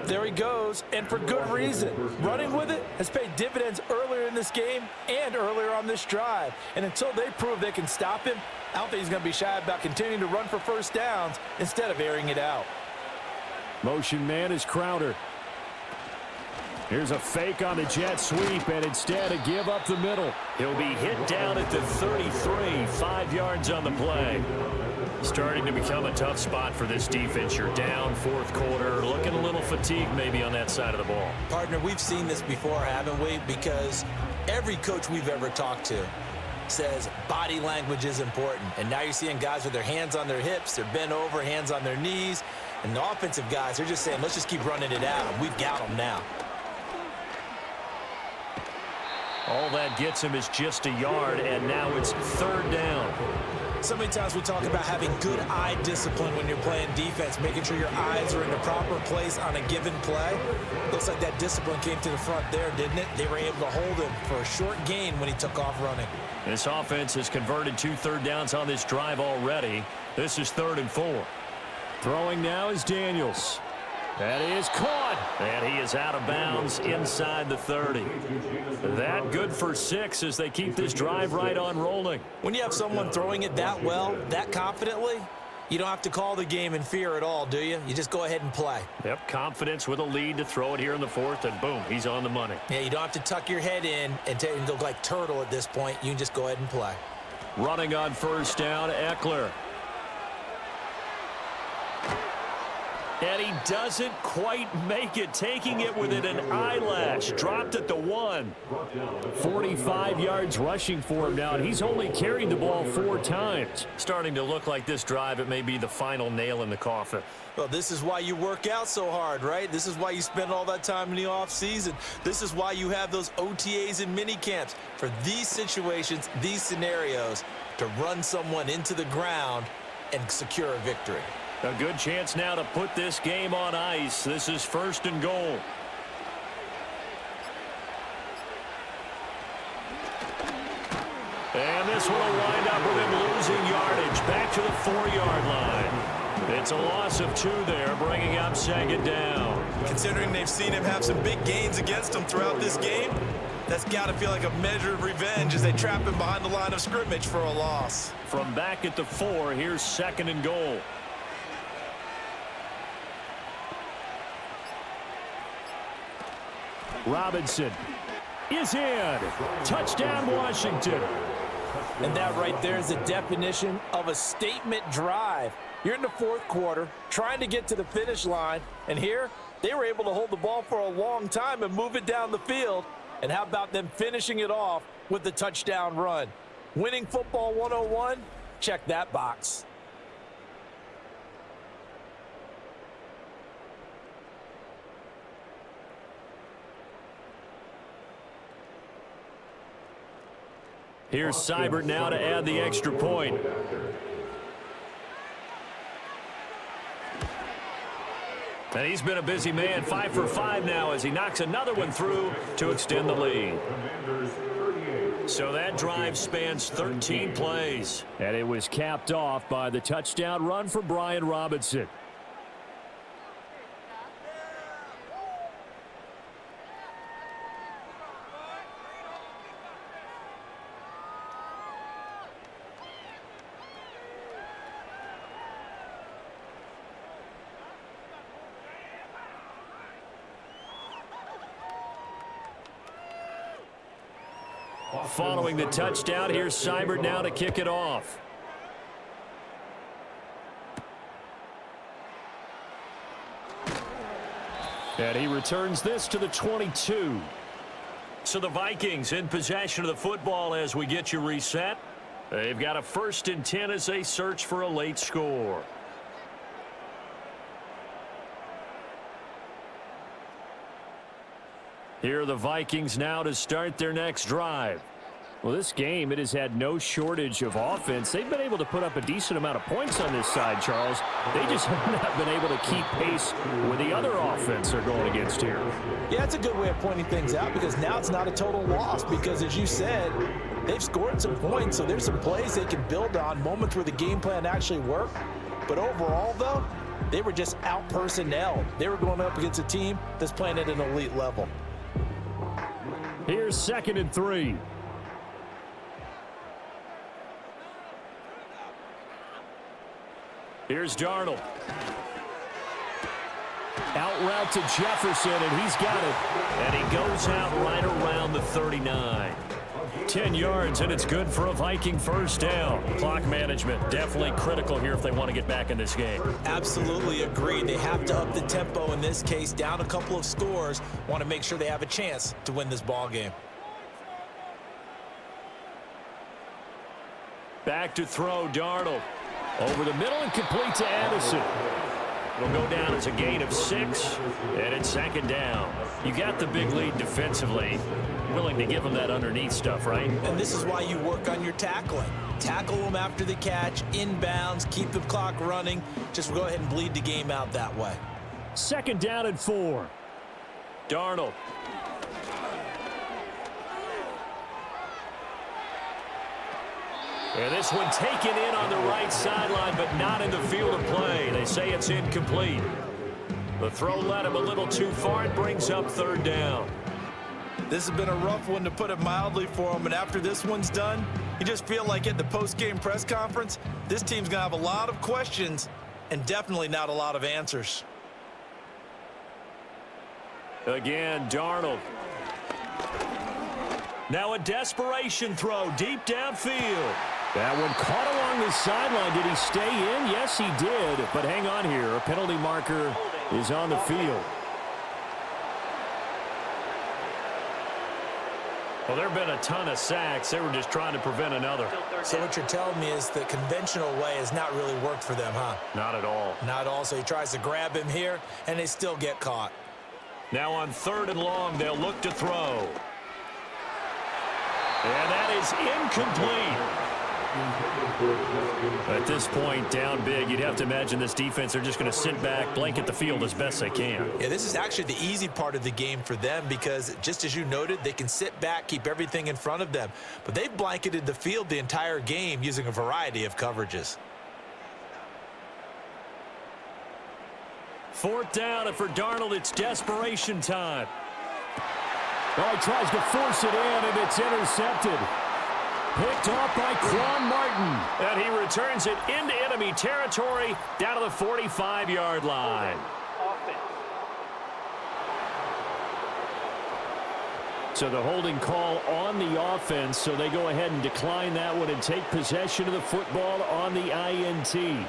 There he goes, and for good reason. Running with it has paid dividends earlier in this game and earlier on this drive. And until they prove they can stop him, I don't think he's going to be shy about continuing to run for first downs instead of airing it out. Motion man is Crowder. Here's a fake on the jet sweep, and instead a give up the middle. He'll be hit down at the 33, 5 yards on the play. Starting to become a tough spot for this defense. You're down fourth quarter, looking a little fatigued maybe on that side of the ball. Partner, we've seen this before, haven't we? Because every coach we've ever talked to says body language is important. And now you're seeing guys with their hands on their hips, they're bent over, hands on their knees. And the offensive guys, they're just saying, let's just keep running it at them. We've got them now. All that gets him is just a yard, and now it's third down. So many times we talk about having good eye discipline when you're playing defense, making sure your eyes are in the proper place on a given play. Looks like that discipline came to the front there, didn't it? They were able to hold him for a short gain when he took off running. This offense has converted 2 third downs on this drive already. This is 3rd and 4. Throwing now is Daniels. That is caught. And he is out of bounds inside the 30. That good for 6 as they keep this drive right on rolling. When you have someone throwing it that well, that confidently, you don't have to call the game in fear at all, do you? You just go ahead and play. Yep, confidence with a lead to throw it here in the 4th, and boom, he's on the money. Yeah, you don't have to tuck your head in and look like turtle at this point. You can just go ahead and play. Running on first down, Eckler. And he doesn't quite make it, taking it within an eyelash. Dropped at the 1. 45 yards rushing for him now, and he's only carried the ball 4 times. Starting to look like this drive, it may be the final nail in the coffin. Well, this is why you work out so hard, right? This is why you spend all that time in the offseason. This is why you have those OTAs and mini camps for these situations, these scenarios, to run someone into the ground and secure a victory. A good chance now to put this game on ice. This is 1st and goal. And this one will wind up with him losing yardage back to the 4-yard line. It's a loss of 2 there, bringing up 2nd down. Considering they've seen him have some big gains against them throughout this game, that's got to feel like a measure of revenge as they trap him behind the line of scrimmage for a loss. From back at the 4, here's 2nd and goal. Robinson is in. Touchdown, Washington. And that right there is the definition of a statement drive. You're in the 4th quarter, trying to get to the finish line, and here they were able to hold the ball for a long time and move it down the field. And how about them finishing it off with the touchdown run? Winning football 101? Check that box. Here's Seibert now to add the extra point. And he's been a busy man, 5 for 5 now as he knocks another one through to extend the lead. So that drive spans 13 plays. And it was capped off by the touchdown run for Brian Robinson. Following the touchdown, here's Seibert now to kick it off. And he returns this to the 22. So the Vikings in possession of the football as we get you reset. They've got a 1st and 10 as they search for a late score. Here are the Vikings now to start their next drive. Well, this game, it has had no shortage of offense. They've been able to put up a decent amount of points on this side, Charles. They just have not been able to keep pace with the other offense they're going against here. Yeah, it's a good way of pointing things out because now it's not a total loss because, as you said, they've scored some points, so there's some plays they can build on, moments where the game plan actually worked. But overall, though, they were just out-personnel. They were going up against a team that's playing at an elite level. Here's 2nd and 3. Here's Darnold. Out route to Jefferson, and he's got it. And he goes out right around the 39. 10 yards, and it's good for a Viking first down. Clock management, definitely critical here if they want to get back in this game. Absolutely agree. They have to up the tempo in this case, down a couple of scores. Want to make sure they have a chance to win this ball game. Back to throw, Darnold. Over the middle and complete to Addison. It'll go down as a gain of 6, and it's 2nd down. You got the big lead defensively. Willing to give them that underneath stuff, right? And this is why you work on your tackling. Tackle them after the catch, inbounds, keep the clock running. Just go ahead and bleed the game out that way. 2nd down and 4. Darnold. And this one taken in on the right sideline, but not in the field of play. They say it's incomplete. The throw led him a little too far. It brings up 3rd down. This has been a rough one, to put it mildly, for him. And after this one's done, you just feel like at the post-game press conference, this team's going to have a lot of questions and definitely not a lot of answers. Again, Darnold. Now a desperation throw deep downfield. That one caught along the sideline. Did he stay in? Yes, he did. But hang on here. A penalty marker is on the field. Well, there have been a ton of sacks. They were just trying to prevent another. So what you're telling me is the conventional way has not really worked for them, huh? Not at all. Not at all. So he tries to grab him here, and they still get caught. Now on 3rd and long, they'll look to throw. And that is incomplete. At this point, down big, you'd have to imagine this defense, they're just going to sit back, blanket the field as best they can. Yeah, this is actually the easy part of the game for them because, just as you noted, they can sit back, keep everything in front of them. But they've blanketed the field the entire game using a variety of coverages. 4th down, and for Darnold, it's desperation time. Oh, he tries to force it in, and it's intercepted. Picked off by Quan Martin. And he returns it into enemy territory down to the 45-yard line. So the holding call on the offense, so they go ahead and decline that one and take possession of the football on the INT.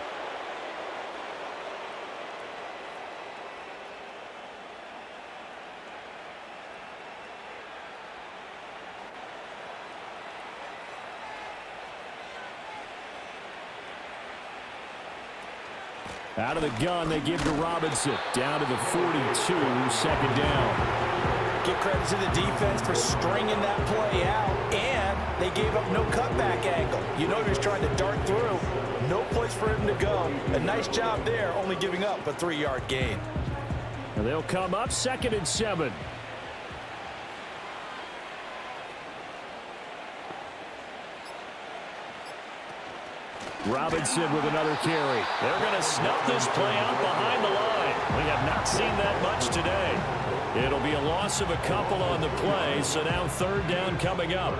Out of the gun, they give to Robinson. Down to the 42, 2nd down. Give credit to the defense for stringing that play out, and they gave up no cutback angle. You know he was trying to dart through. No place for him to go. A nice job there, only giving up a 3-yard gain. And they'll come up 2nd and 7. Robinson with another carry. They're going to snuff this play out behind the line. We have not seen that much today. It'll be a loss of a couple on the play, so now 3rd down coming up.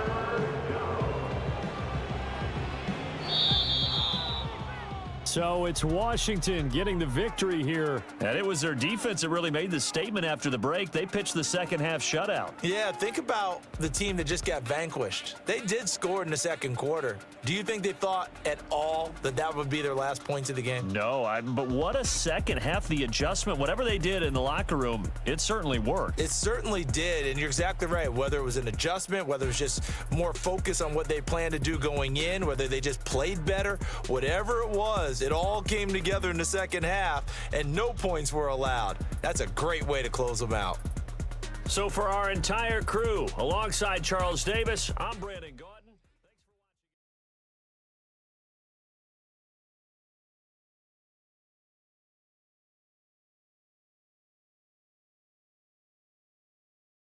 So it's Washington getting the victory here. And it was their defense that really made the statement after the break. They pitched the second half shutout. Yeah, think about the team that just got vanquished. They did score in the second quarter. Do you think they thought at all that that would be their last points of the game? No, but what a second half. The adjustment, whatever they did in the locker room, it certainly worked. It certainly did, and you're exactly right. Whether it was an adjustment, whether it was just more focus on what they planned to do going in, whether they just played better, whatever it was, it all came together in the second half, and no points were allowed. That's a great way to close them out. So for our entire crew, alongside Charles Davis, I'm Brandon Gaudin.